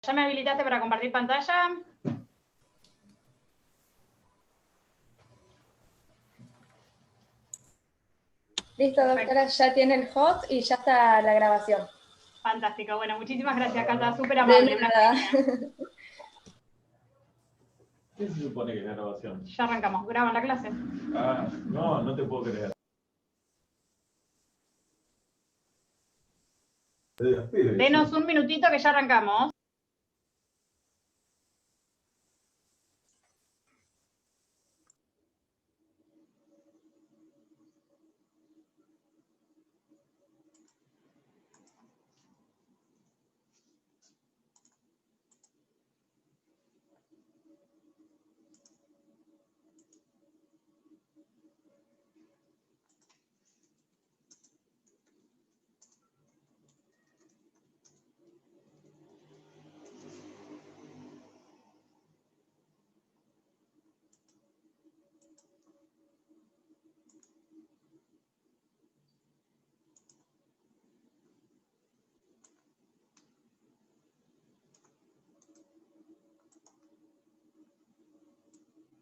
¿Ya me habilitaste para compartir pantalla? Listo, doctora, ya tiene el host y ya está la grabación. Fantástico, bueno, muchísimas gracias, Cata, súper amable. De nada. ¿Qué se supone que es la grabación? Ya arrancamos, graban la clase. Ah, no, no te puedo creer. Denos un minutito que ya arrancamos.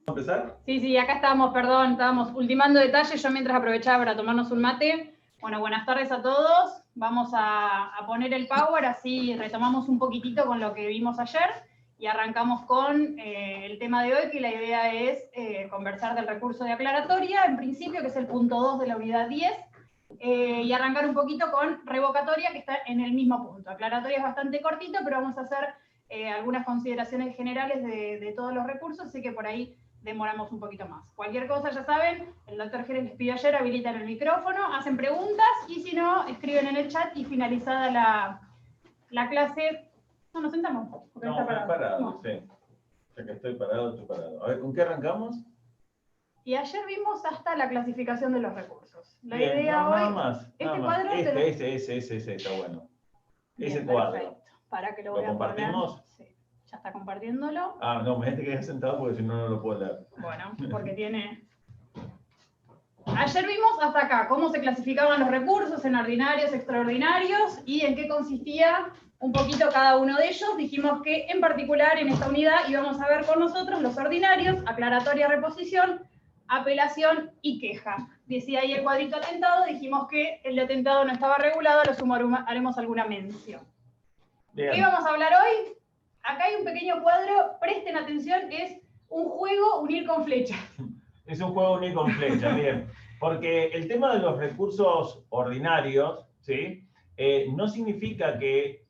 ¿Vamos a empezar? Sí, acá estábamos, perdón, estábamos ultimando detalles, yo mientras aprovechaba para tomarnos un mate. Bueno, buenas tardes a todos. Vamos a poner el power, así retomamos un poquitito con lo que vimos ayer y arrancamos con el tema de hoy, que la idea es conversar del recurso de aclaratoria, en principio, que es el punto 2 de la unidad 10, y arrancar un poquito con revocatoria, que está en el mismo punto. Aclaratoria es bastante cortito, pero vamos a hacer algunas consideraciones generales de todos los recursos, así que por ahí demoramos un poquito más. Cualquier cosa, ya saben, el doctor Jerez les pidió ayer, habilitan el micrófono, hacen preguntas, y si no, escriben en el chat, y finalizada la clase, no nos sentamos. Porque No, está parado, No. sí. Ya que estoy parado. A ver, ¿con qué arrancamos? Y ayer vimos hasta la clasificación de los recursos. La Bien, idea no, hoy... nada más. Este Nada cuadro... más. Ese está bueno. Bien, ese cuadro. perfecto. Para que lo ¿Lo voy a compartimos? poner. Sí. Ya está compartiéndolo. Ah, no, me dijiste que quedé sentado porque si no, no lo puedo leer. Bueno, porque tiene... Ayer vimos hasta acá cómo se clasificaban los recursos en ordinarios, extraordinarios y en qué consistía un poquito cada uno de ellos. Dijimos que en particular en esta unidad íbamos a ver con nosotros los ordinarios, aclaratoria, reposición, apelación y queja. Decía ahí el cuadrito atentado, dijimos que el de atentado no estaba regulado, a lo sumo haremos alguna mención. Bien. ¿Qué vamos a hablar hoy? Acá hay un pequeño cuadro, presten atención, es un juego unir con flechas. Es un juego unir con flecha, bien. Porque el tema de los recursos ordinarios, ¿sí? No significa que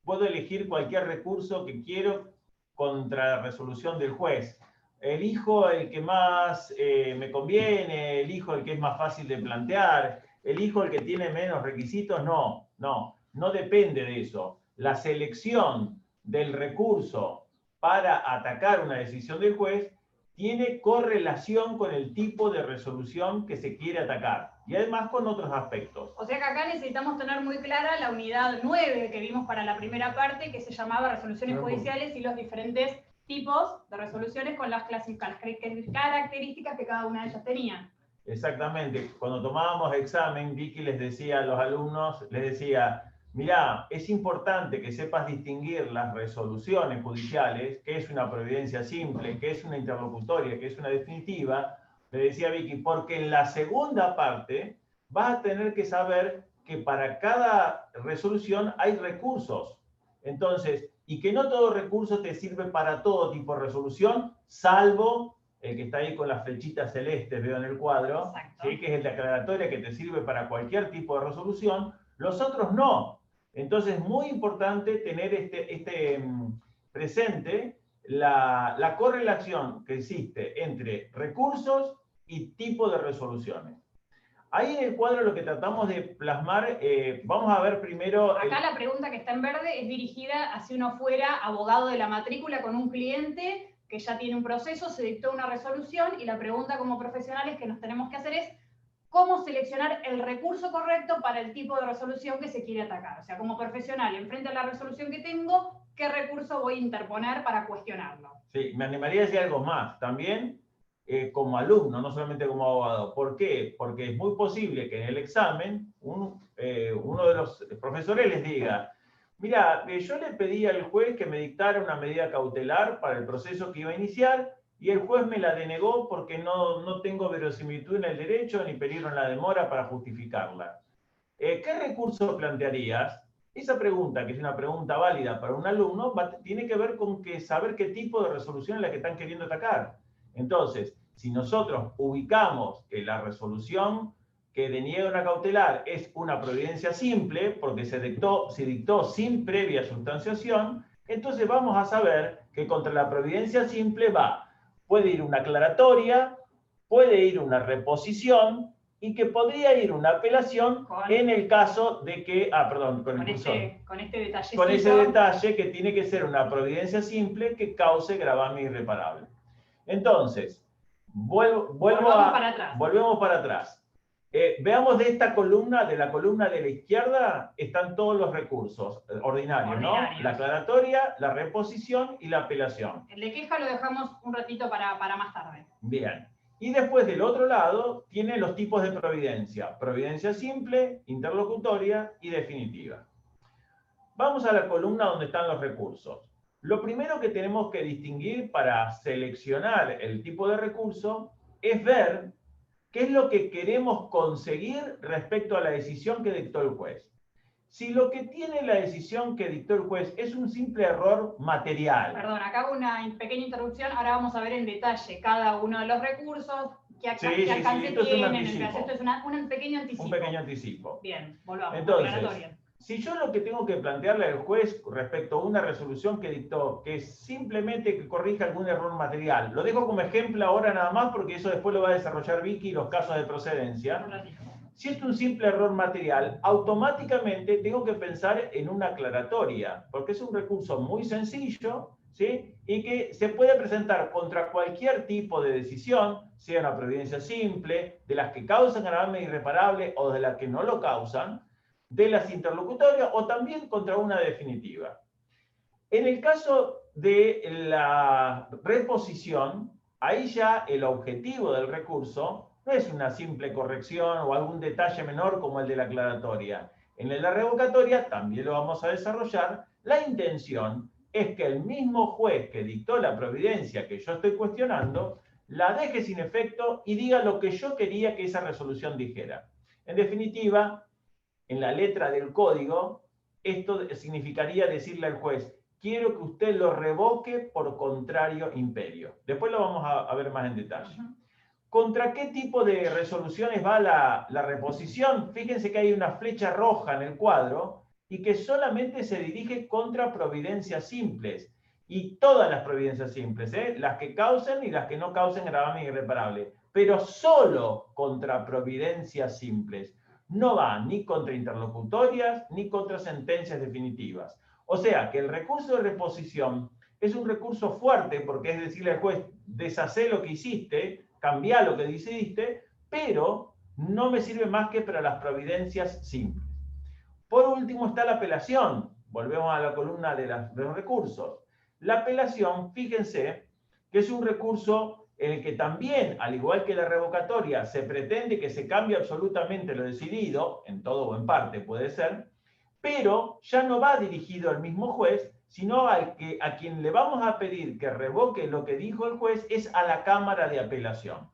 puedo elegir cualquier recurso que quiero contra la resolución del juez. Elijo el que más me conviene, elijo el que es más fácil de plantear, elijo el que tiene menos requisitos. No depende de eso. La selección del recurso para atacar una decisión del juez tiene correlación con el tipo de resolución que se quiere atacar y además con otros aspectos. O sea que acá necesitamos tener muy clara la unidad 9 que vimos para la primera parte, que se llamaba resoluciones judiciales y los diferentes tipos de resoluciones con las características que cada una de ellas tenía. Exactamente. Cuando tomábamos examen, Vicky les decía a los alumnos, les decía, mirá, es importante que sepas distinguir las resoluciones judiciales, que es una providencia simple, que es una interlocutoria, que es una definitiva. Le decía a Vicky, porque en la segunda parte vas a tener que saber que para cada resolución hay recursos. Entonces, y que no todo recurso te sirve para todo tipo de resolución, salvo el que está ahí con las flechitas celestes, veo en el cuadro, ¿sí? Que es el de aclaratoria que te sirve para cualquier tipo de resolución, los otros no. Entonces es muy importante tener presente la correlación que existe entre recursos y tipo de resoluciones. Ahí en el cuadro lo que tratamos de plasmar, vamos a ver primero... Acá la pregunta que está en verde es dirigida a si uno fuera abogado de la matrícula con un cliente que ya tiene un proceso, se dictó una resolución y la pregunta como profesionales que nos tenemos que hacer es cómo seleccionar el recurso correcto para el tipo de resolución que se quiere atacar. O sea, como profesional, enfrente a la resolución que tengo, ¿qué recurso voy a interponer para cuestionarlo? Sí, me animaría a decir algo más. También como alumno, no solamente como abogado. ¿Por qué? Porque es muy posible que en el examen uno de los profesores les diga, Mira, yo le pedí al juez que me dictara una medida cautelar para el proceso que iba a iniciar y el juez me la denegó porque no tengo verosimilitud en el derecho ni peligro en la demora para justificarla. ¿Qué recurso plantearías? Esa pregunta, que es una pregunta válida para un alumno, tiene que ver con saber qué tipo de resolución es la que están queriendo atacar. Entonces, si nosotros ubicamos que la resolución que deniega una cautelar es una providencia simple, porque se dictó sin previa sustanciación, entonces vamos a saber que contra la providencia simple puede ir una aclaratoria, puede ir una reposición, y que podría ir una apelación en el caso de que, con este detallecito. Con ese detalle que tiene que ser una providencia simple que cause gravamen irreparable. Entonces, volvemos para atrás. Veamos de esta columna, de la columna de la izquierda, están todos los recursos ordinarios, ¿no? La aclaratoria, la reposición y la apelación. El de queja lo dejamos un ratito para más tarde. Bien. Y después del otro lado tiene los tipos de providencia. Providencia simple, interlocutoria y definitiva. Vamos a la columna donde están los recursos. Lo primero que tenemos que distinguir para seleccionar el tipo de recurso es ver qué es lo que queremos conseguir respecto a la decisión que dictó el juez. Si lo que tiene la decisión que dictó el juez es un simple error material. Perdón, acá hago una pequeña interrupción. Ahora vamos a ver en detalle cada uno de los recursos, qué alcance tienen. Esto es un pequeño anticipo. Un pequeño anticipo. Bien, volvamos. Entonces, si yo lo que tengo que plantearle al juez respecto a una resolución que dictó, que es simplemente que corrija algún error material, lo dejo como ejemplo ahora nada más porque eso después lo va a desarrollar Vicky y los casos de procedencia. Si es un simple error material, automáticamente tengo que pensar en una aclaratoria, porque es un recurso muy sencillo, ¿sí? Y que se puede presentar contra cualquier tipo de decisión, sea una providencia simple, de las que causan gravamen irreparable o de las que no lo causan, de las interlocutorias o también contra una definitiva. En el caso de la reposición, ahí ya el objetivo del recurso no es una simple corrección o algún detalle menor como el de la aclaratoria. En la revocatoria, también lo vamos a desarrollar, la intención es que el mismo juez que dictó la providencia que yo estoy cuestionando, la deje sin efecto y diga lo que yo quería que esa resolución dijera. En definitiva, en la letra del código, esto significaría decirle al juez, quiero que usted lo revoque por contrario imperio. Después lo vamos a ver más en detalle. ¿Contra qué tipo de resoluciones va la reposición? Fíjense que hay una flecha roja en el cuadro y que solamente se dirige contra providencias simples. Y todas las providencias simples, las que causen y las que no causen gravamen irreparable. Pero solo contra providencias simples. No va ni contra interlocutorias ni contra sentencias definitivas. O sea que el recurso de reposición es un recurso fuerte porque es decirle al juez, deshacé lo que hiciste, cambiá lo que decidiste, pero no me sirve más que para las providencias simples. Por último está la apelación. Volvemos a la columna de los recursos. La apelación, fíjense, que es un recurso en el que también, al igual que la revocatoria, se pretende que se cambie absolutamente lo decidido, en todo o en parte puede ser, pero ya no va dirigido al mismo juez, sino a quien le vamos a pedir que revoque lo que dijo el juez es a la Cámara de Apelación.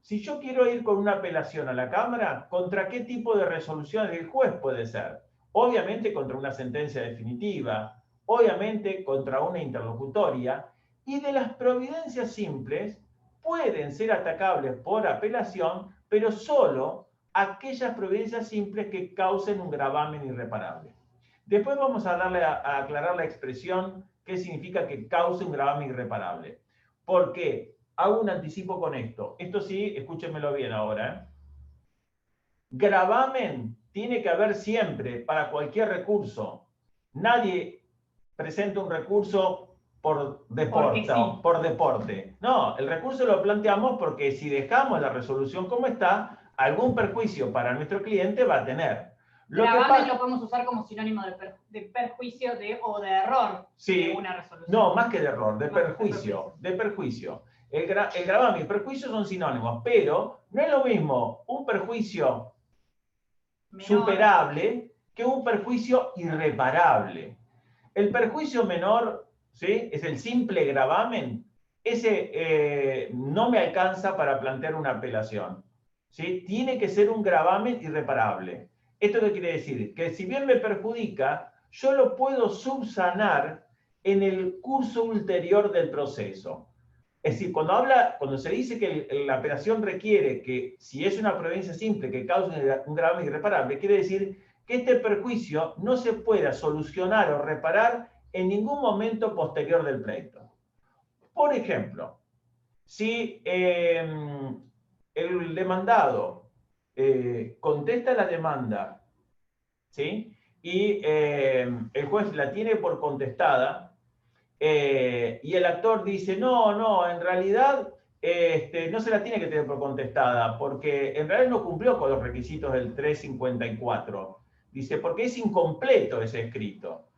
Si yo quiero ir con una apelación a la Cámara, ¿contra qué tipo de resolución del juez puede ser? Obviamente contra una sentencia definitiva, obviamente contra una interlocutoria, y de las providencias simples pueden ser atacables por apelación, pero solo aquellas providencias simples que causen un gravamen irreparable. Después vamos a aclarar la expresión qué significa que cause un gravamen irreparable. ¿Por qué? Hago un anticipo con esto. Esto sí, escúchenmelo bien ahora. Gravamen tiene que haber siempre para cualquier recurso. Nadie presenta un recurso por deporte. Por deporte. No, el recurso lo planteamos porque si dejamos la resolución como está, algún perjuicio para nuestro cliente va a tener. Gravamen lo podemos usar como sinónimo de perjuicio o de error de una resolución. No, más que de error, de perjuicio. De perjuicio. El gravamen y el perjuicio son sinónimos, pero no es lo mismo un perjuicio superable que un perjuicio irreparable. El perjuicio menor, ¿sí? Es el simple gravamen. Ese no me alcanza para plantear una apelación, ¿sí? Tiene que ser un gravamen irreparable. ¿Esto qué quiere decir? Que si bien me perjudica, yo lo puedo subsanar en el curso ulterior del proceso. Es decir, cuando se dice que la apelación requiere que, si es una providencia simple que cause un gravamen irreparable, quiere decir que este perjuicio no se pueda solucionar o reparar en ningún momento posterior del pleito. Por ejemplo, si el demandado contesta la demanda, ¿sí? Y el juez la tiene por contestada, y el actor dice, no, en realidad no se la tiene que tener por contestada, porque en realidad no cumplió con los requisitos del 354. Dice, porque es incompleto ese escrito.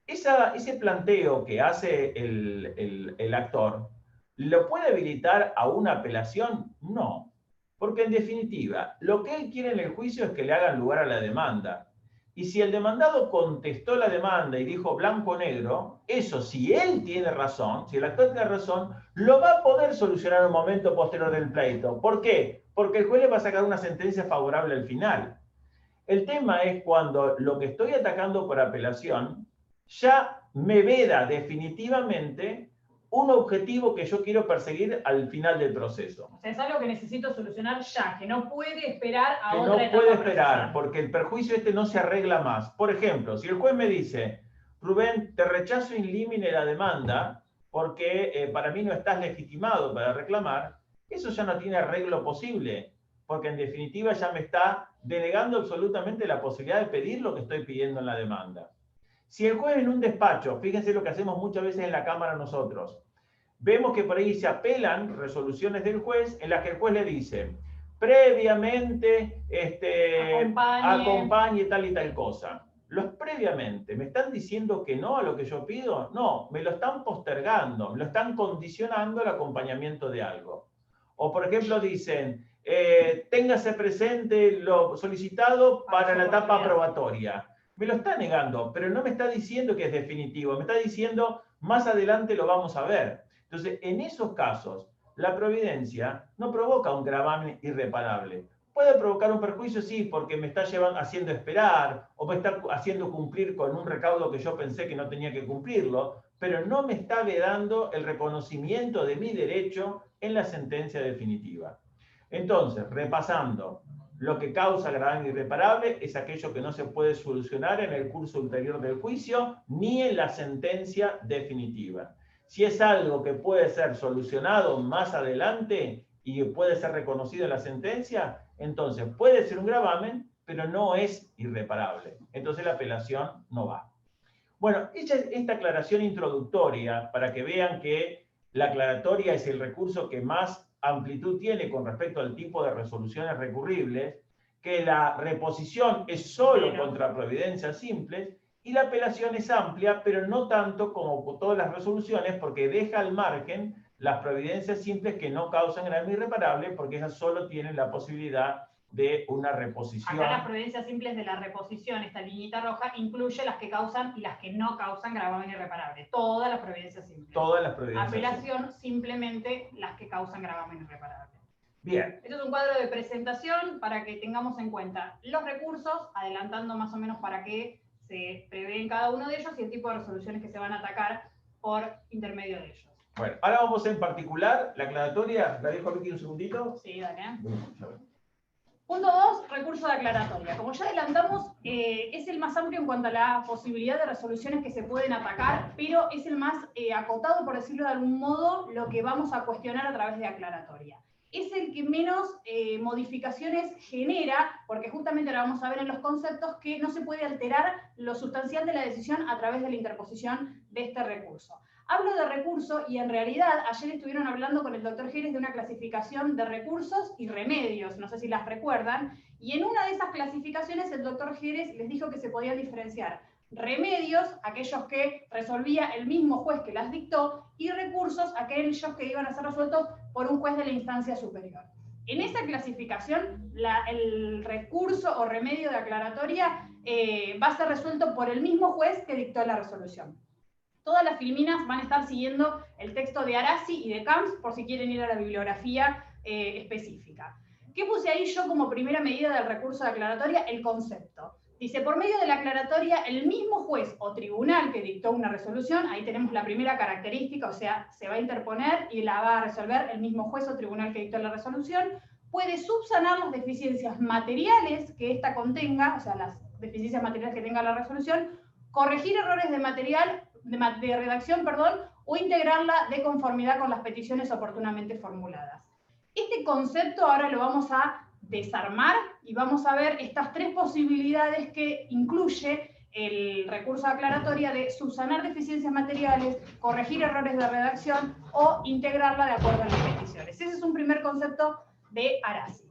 Ese planteo que hace el actor, ¿lo puede habilitar a una apelación? No, porque en definitiva, lo que él quiere en el juicio es que le hagan lugar a la demanda. Y si el demandado contestó la demanda y dijo blanco o negro, eso, si él tiene razón, si el actor tiene razón, lo va a poder solucionar en un momento posterior del pleito. ¿Por qué? Porque el juez le va a sacar una sentencia favorable al final. El tema es cuando lo que estoy atacando por apelación ya me veda definitivamente un objetivo que yo quiero perseguir al final del proceso. O sea, es algo que necesito solucionar ya, que no puede esperar a que otra etapa. No puede esperar, porque el perjuicio no se arregla más. Por ejemplo, si el juez me dice, Rubén, te rechazo in limine la demanda porque para mí no estás legitimado para reclamar, eso ya no tiene arreglo posible, porque en definitiva ya me está delegando absolutamente la posibilidad de pedir lo que estoy pidiendo en la demanda. Si el juez en un despacho, fíjense lo que hacemos muchas veces en la Cámara nosotros, vemos que por ahí se apelan resoluciones del juez en las que el juez le dice, previamente acompañe tal y tal cosa. Los previamente, ¿me están diciendo que no a lo que yo pido? No, me lo están postergando, me lo están condicionando al acompañamiento de algo. O por ejemplo dicen, téngase presente lo solicitado para la etapa probatoria. Me lo está negando, pero no me está diciendo que es definitivo, me está diciendo más adelante lo vamos a ver. Entonces, en esos casos, la providencia no provoca un gravamen irreparable. Puede provocar un perjuicio, sí, porque me está haciendo esperar o me está haciendo cumplir con un recaudo que yo pensé que no tenía que cumplirlo, pero no me está vedando el reconocimiento de mi derecho en la sentencia definitiva. Entonces, repasando, lo que causa gravamen irreparable es aquello que no se puede solucionar en el curso ulterior del juicio ni en la sentencia definitiva. Si es algo que puede ser solucionado más adelante y puede ser reconocido en la sentencia, entonces puede ser un gravamen, pero no es irreparable. Entonces la apelación no va. Bueno, hecha esta aclaración introductoria para que vean que la aclaratoria es el recurso que más amplitud tiene con respecto al tipo de resoluciones recurribles, que la reposición es solo contra providencias simples, y la apelación es amplia, pero no tanto como todas las resoluciones, porque deja al margen las providencias simples que no causan gravamen irreparable, porque esas solo tienen la posibilidad de una reposición. Acá las providencias simples de la reposición, esta liñita roja, incluye las que causan y las que no causan gravamen irreparable. Todas las providencias simples. Todas las providencias apelación, simples. Simplemente las que causan gravamen irreparable. Bien. Esto es un cuadro de presentación para que tengamos en cuenta los recursos, adelantando más o menos para qué se prevé en cada uno de ellos y el tipo de resoluciones que se van a atacar por intermedio de ellos. Bueno, ahora vamos en particular, la aclaratoria, ¿la dejo aquí un segundito? Sí, dale. Punto 2, recurso de aclaratoria. Como ya adelantamos, es el más amplio en cuanto a la posibilidad de resoluciones que se pueden atacar, pero es el más acotado, por decirlo de algún modo, lo que vamos a cuestionar a través de aclaratoria. Es el que menos modificaciones genera, porque justamente ahora vamos a ver en los conceptos que no se puede alterar lo sustancial de la decisión a través de la interposición de este recurso. Hablo de recurso y en realidad ayer estuvieron hablando con el doctor Jerez de una clasificación de recursos y remedios, no sé si las recuerdan, y en una de esas clasificaciones el doctor Jerez les dijo que se podían diferenciar remedios, aquellos que resolvía el mismo juez que las dictó, y recursos, aquellos que iban a ser resueltos por un juez de la instancia superior. En esa clasificación, el recurso o remedio de aclaratoria va a ser resuelto por el mismo juez que dictó la resolución. Todas las filminas van a estar siguiendo el texto de Arasi y de Camps, por si quieren ir a la bibliografía específica. ¿Qué puse ahí yo como primera medida del recurso de aclaratoria? El concepto. Dice, por medio de la aclaratoria, el mismo juez o tribunal que dictó una resolución, ahí tenemos la primera característica, o sea, se va a interponer y la va a resolver el mismo juez o tribunal que dictó la resolución, puede subsanar las deficiencias materiales que ésta contenga, o sea, las deficiencias materiales que tenga la resolución, corregir errores de material, de redacción, perdón, o integrarla de conformidad con las peticiones oportunamente formuladas. Este concepto ahora lo vamos a desarmar y vamos a ver estas tres posibilidades que incluye el recurso de aclaratoria de subsanar deficiencias materiales, corregir errores de redacción o integrarla de acuerdo a las peticiones. Ese es un primer concepto de Arasi.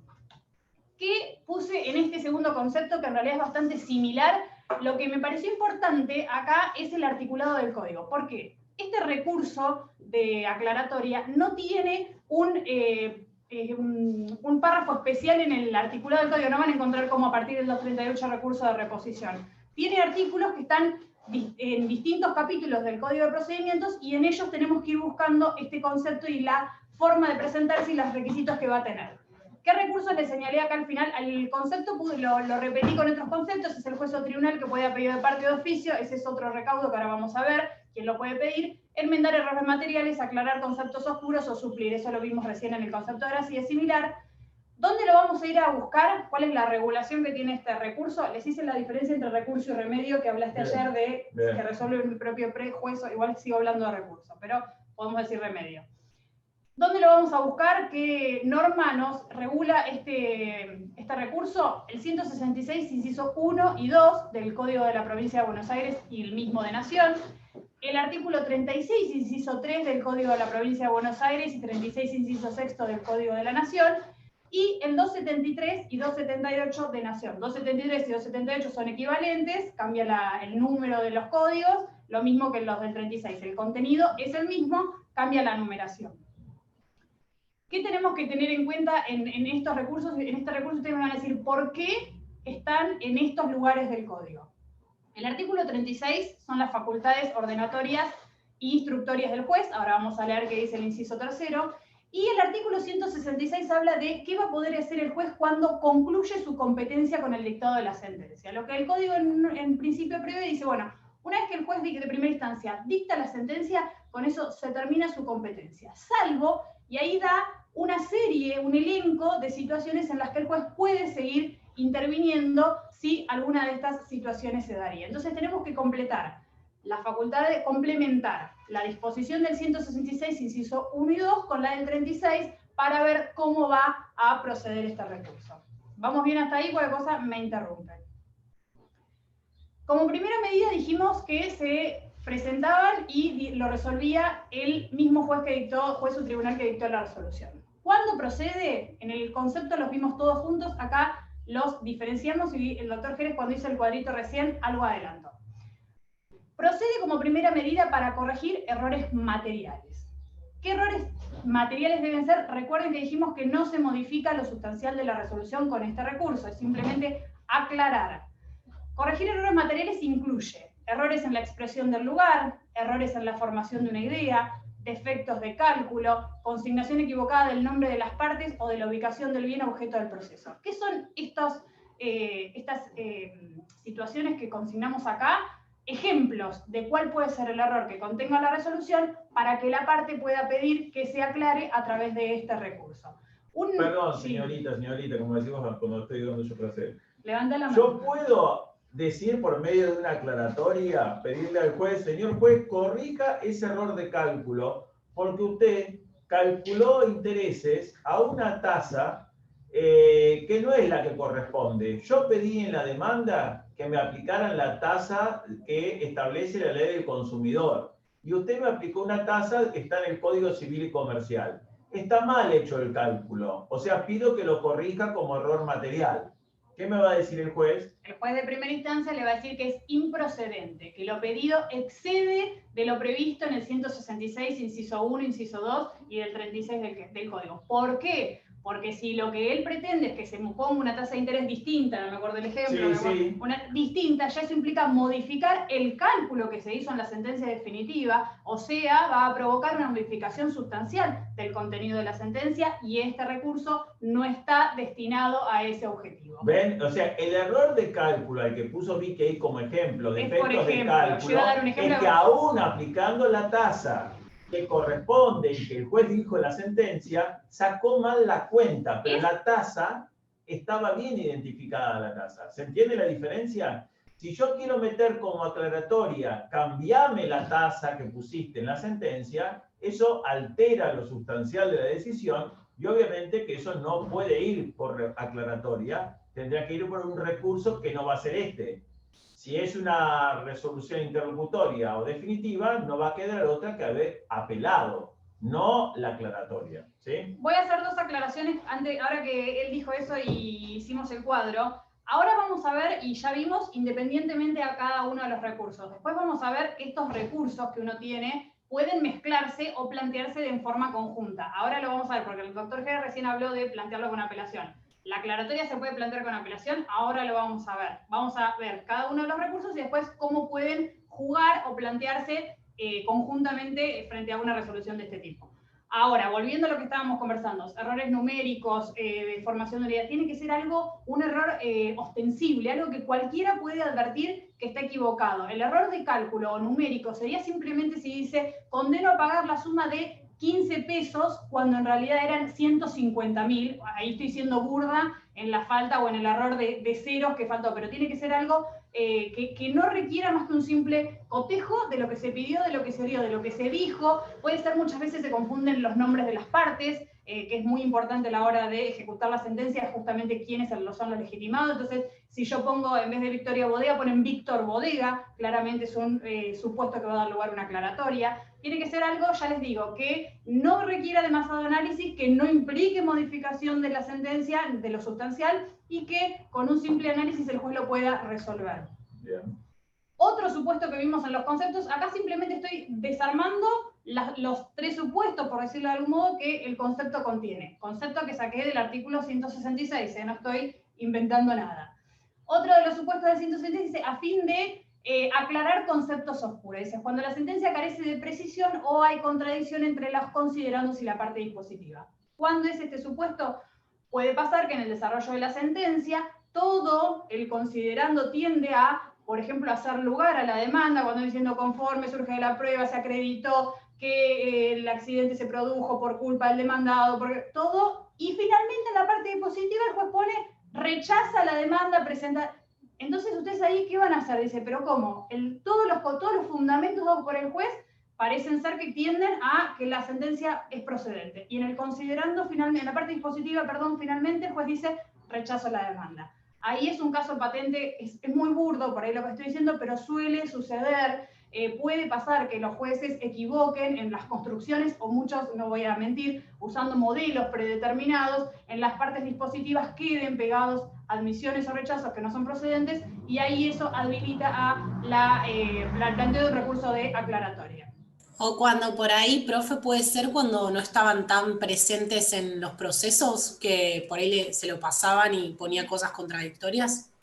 ¿Qué puse en este segundo concepto que en realidad es bastante similar? Lo que me pareció importante acá es el articulado del código. ¿Por qué? Este recurso de aclaratoria no tiene un párrafo especial en el articulado del código, no van a encontrar como a partir del 238 recurso de reposición. Tiene artículos que están en distintos capítulos del Código de Procedimientos y en ellos tenemos que ir buscando este concepto y la forma de presentarse y los requisitos que va a tener. ¿Qué recursos le señalé acá al final? Al concepto lo repetí con otros conceptos, es el juez o tribunal que puede pedir de parte de oficio, ese es otro recaudo que ahora vamos a ver, quién lo puede pedir, enmendar errores materiales, aclarar conceptos oscuros o suplir, eso lo vimos recién en el concepto de Arasi, es similar. ¿Dónde lo vamos a ir a buscar? ¿Cuál es la regulación que tiene este recurso? Les hice la diferencia entre recurso y remedio que hablaste ayer de que resuelve el propio juez, igual sigo hablando de recurso, pero podemos decir remedio. ¿Dónde lo vamos a buscar? ¿Qué norma nos regula este recurso? El 166, inciso 1 y 2 del Código de la Provincia de Buenos Aires y el mismo de Nación. El artículo 36, inciso 3 del Código de la Provincia de Buenos Aires y 36, inciso 6 del Código de la Nación. Y el 273 y 278 de Nación. 273 y 278 son equivalentes, cambia el número de los códigos, lo mismo que los del 36. El contenido es el mismo, cambia la numeración. ¿Qué tenemos que tener en cuenta en estos recursos? En este recurso ustedes me van a decir por qué están en estos lugares del código. El artículo 36 son las facultades ordenatorias e instructorias del juez. Ahora vamos a leer qué dice el inciso tercero. Y el artículo 166 habla de qué va a poder hacer el juez cuando concluye su competencia con el dictado de la sentencia. Lo que el código en principio prevé dice, bueno, una vez que el juez de primera instancia dicta la sentencia, con eso se termina su competencia. Salvo, y ahí da una serie, un elenco de situaciones en las que el juez puede seguir interviniendo si alguna de estas situaciones se daría. Entonces tenemos que completar la facultad de complementar la disposición del 166, inciso 1 y 2, con la del 36, para ver cómo va a proceder este recurso. ¿Vamos bien hasta ahí? Cualquier cosa me interrumpen. Como primera medida dijimos que se presentaban y lo resolvía el mismo juez o tribunal que dictó la resolución. ¿Cuándo procede? En el concepto los vimos todos juntos, acá los diferenciamos y el doctor Jerez cuando hizo el cuadrito recién algo adelantó. Procede como primera medida para corregir errores materiales. ¿Qué errores materiales deben ser? Recuerden que dijimos que no se modifica lo sustancial de la resolución con este recurso, es simplemente aclarar. Corregir errores materiales incluye errores en la expresión del lugar, errores en la formación de una idea, defectos de cálculo, consignación equivocada del nombre de las partes o de la ubicación del bien objeto del proceso. ¿Qué son estas situaciones que consignamos acá? Ejemplos de cuál puede ser el error que contenga la resolución para que la parte pueda pedir que se aclare a través de este recurso. Perdón, señorita, como decimos cuando estoy dando yo clase. Levanta la mano. Yo puedo decir por medio de una aclaratoria, pedirle al juez, señor juez, corrija ese error de cálculo, porque usted calculó intereses a una tasa que no es la que corresponde. Yo pedí en la demanda que me aplicaran la tasa que establece la ley del consumidor. Y usted me aplicó una tasa que está en el Código Civil y Comercial. Está mal hecho el cálculo. O sea, pido que lo corrija como error material. ¿Qué me va a decir el juez? El juez de primera instancia le va a decir que es improcedente, que lo pedido excede de lo previsto en el 166, inciso 1, inciso 2 y del 36 del Código. ¿Por qué? Porque si lo que él pretende es que se ponga una tasa de interés distinta, no me acuerdo el ejemplo, Sí. una distinta, ya eso implica modificar el cálculo que se hizo en la sentencia definitiva, o sea, va a provocar una modificación sustancial del contenido de la sentencia y este recurso no está destinado a ese objetivo. ¿Ven? O sea, el error de cálculo al que puso Vicky ahí como ejemplo, de efectos de cálculo, es que aún aplicando la tasa que corresponde y que el juez dijo en la sentencia, sacó mal la cuenta, pero la tasa estaba bien identificada la tasa. ¿Se entiende la diferencia? Si yo quiero meter como aclaratoria, cambiame la tasa que pusiste en la sentencia, eso altera lo sustancial de la decisión y obviamente que eso no puede ir por aclaratoria, tendría que ir por un recurso que no va a ser este. Si es una resolución interlocutoria o definitiva, no va a quedar otra que haber apelado, no la aclaratoria. ¿Sí? Voy a hacer dos aclaraciones ahora que él dijo eso y hicimos el cuadro. Ahora vamos a ver, y ya vimos, independientemente a cada uno de los recursos. Después vamos a ver estos recursos que uno tiene pueden mezclarse o plantearse de forma conjunta. Ahora lo vamos a ver, porque el doctor G recién habló de plantearlo con apelación. La aclaratoria se puede plantear con apelación, ahora lo vamos a ver. Vamos a ver cada uno de los recursos y después cómo pueden jugar o plantearse conjuntamente frente a una resolución de este tipo. Ahora, volviendo a lo que estábamos conversando, errores numéricos, de formación de unidad, tiene que ser un error ostensible, algo que cualquiera puede advertir que está equivocado. El error de cálculo o numérico sería simplemente si dice, condeno a pagar la suma de 15 pesos cuando en realidad eran 150.000, ahí estoy siendo burda en la falta o en el error de ceros que faltó, pero tiene que ser algo que no requiera más que un simple cotejo de lo que se pidió, de lo que se dio, de lo que se dijo. Puede ser, muchas veces se confunden los nombres de las partes, que es muy importante a la hora de ejecutar la sentencia, justamente quiénes son los legitimados. Entonces, si yo pongo, en vez de Victoria Bodega, ponen Víctor Bodega, claramente es un supuesto que va a dar lugar a una aclaratoria. Tiene que ser algo, ya les digo, que no requiera demasiado análisis, que no implique modificación de la sentencia, de lo sustancial, y que con un simple análisis el juez lo pueda resolver. Bien. Otro supuesto que vimos en los conceptos, acá simplemente estoy desarmando los tres supuestos, por decirlo de algún modo, que el concepto contiene. Concepto que saqué del artículo 166, no estoy inventando nada. Otro de los supuestos del 166 dice, a fin de aclarar conceptos oscuros. Dice, cuando la sentencia carece de precisión o hay contradicción entre los considerandos y la parte dispositiva. ¿Cuándo es este supuesto? Puede pasar que en el desarrollo de la sentencia todo el considerando tiende a, por ejemplo, hacer lugar a la demanda, cuando diciendo conforme surge de la prueba, se acreditó que el accidente se produjo por culpa del demandado, todo, y finalmente en la parte dispositiva el juez pone, rechaza la demanda, presenta. Entonces ustedes ahí, ¿qué van a hacer? Dice, pero ¿cómo? Todos los fundamentos dados por el juez parecen ser que tienden a que la sentencia es procedente. Y en el considerando, finalmente, en la parte dispositiva, finalmente el juez dice, rechazo la demanda. Ahí es un caso patente, es muy burdo por ahí lo que estoy diciendo, pero suele suceder, puede pasar que los jueces equivoquen en las construcciones, o muchos, no voy a mentir, usando modelos predeterminados, en las partes dispositivas queden pegados admisiones o rechazos que no son procedentes, y ahí eso habilita a el planteo de un recurso de aclaratoria. O cuando por ahí, profe, puede ser cuando no estaban tan presentes en los procesos, que por ahí se lo pasaban y ponía cosas contradictorias.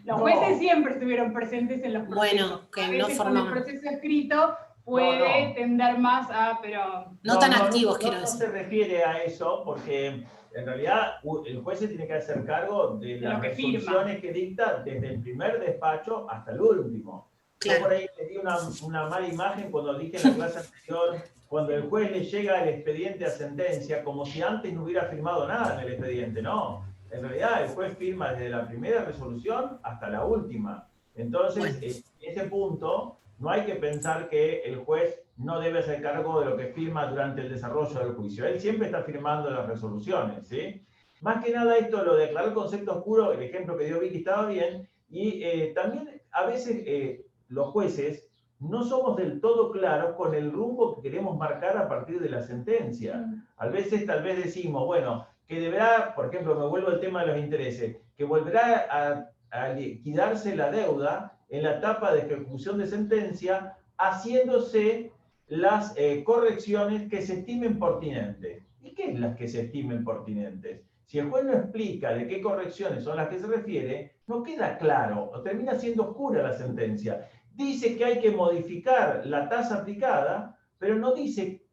Los jueces siempre estuvieron presentes en los procesos. Bueno, que a veces no formaban. Con el proceso escrito puede tender más a, pero... No tan activos, quiero decir. No se refiere a eso, porque en realidad el juez se tiene que hacer cargo de las resoluciones que dicta desde el primer despacho hasta el último. Claro. Yo por ahí le di una mala imagen cuando dije en la clase anterior, cuando el juez le llega el expediente a sentencia, como si antes no hubiera firmado nada en el expediente. No, en realidad el juez firma desde la primera resolución hasta la última. Entonces, en ese punto, no hay que pensar que el juez no debe hacer cargo de lo que firma durante el desarrollo del juicio. Él siempre está firmando las resoluciones, ¿sí? Más que nada esto, lo de aclarar concepto oscuro, el ejemplo que dio Vicky estaba bien, y también a veces... los jueces no somos del todo claros con el rumbo que queremos marcar a partir de la sentencia. A veces tal vez decimos, bueno, que deberá, por ejemplo, me vuelvo al tema de los intereses, que volverá a liquidarse la deuda en la etapa de ejecución de sentencia, haciéndose las correcciones que se estimen pertinentes. ¿Y qué es las que se estimen pertinentes? Si el juez no explica de qué correcciones son las que se refiere, no queda claro, o termina siendo oscura la sentencia. Dice que hay que modificar la tasa aplicada, pero no dice,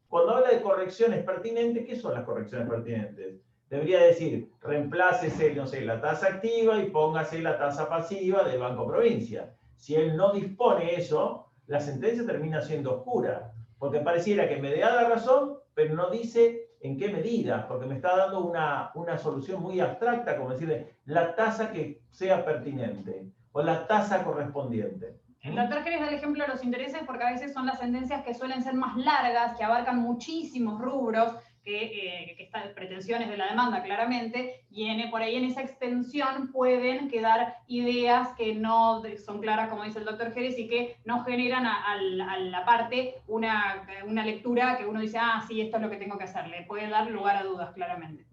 cuando habla de correcciones pertinentes, ¿qué son las correcciones pertinentes? Debería decir, reemplácese, no sé, la tasa activa y póngase la tasa pasiva del Banco Provincia. Si él no dispone eso, la sentencia termina siendo oscura, porque pareciera que me da la razón, pero no dice en qué medida, porque me está dando una solución muy abstracta, como decirle, la tasa que sea pertinente, o la tasa correspondiente. El doctor Jerez da el ejemplo de los intereses porque a veces son las sentencias que suelen ser más largas, que abarcan muchísimos rubros, que están pretensiones de la demanda claramente, y por ahí en esa extensión pueden quedar ideas que no son claras, como dice el doctor Jerez, y que no generan a la parte una lectura que uno dice, ah, sí, esto es lo que tengo que hacer. Le puede dar lugar a dudas claramente.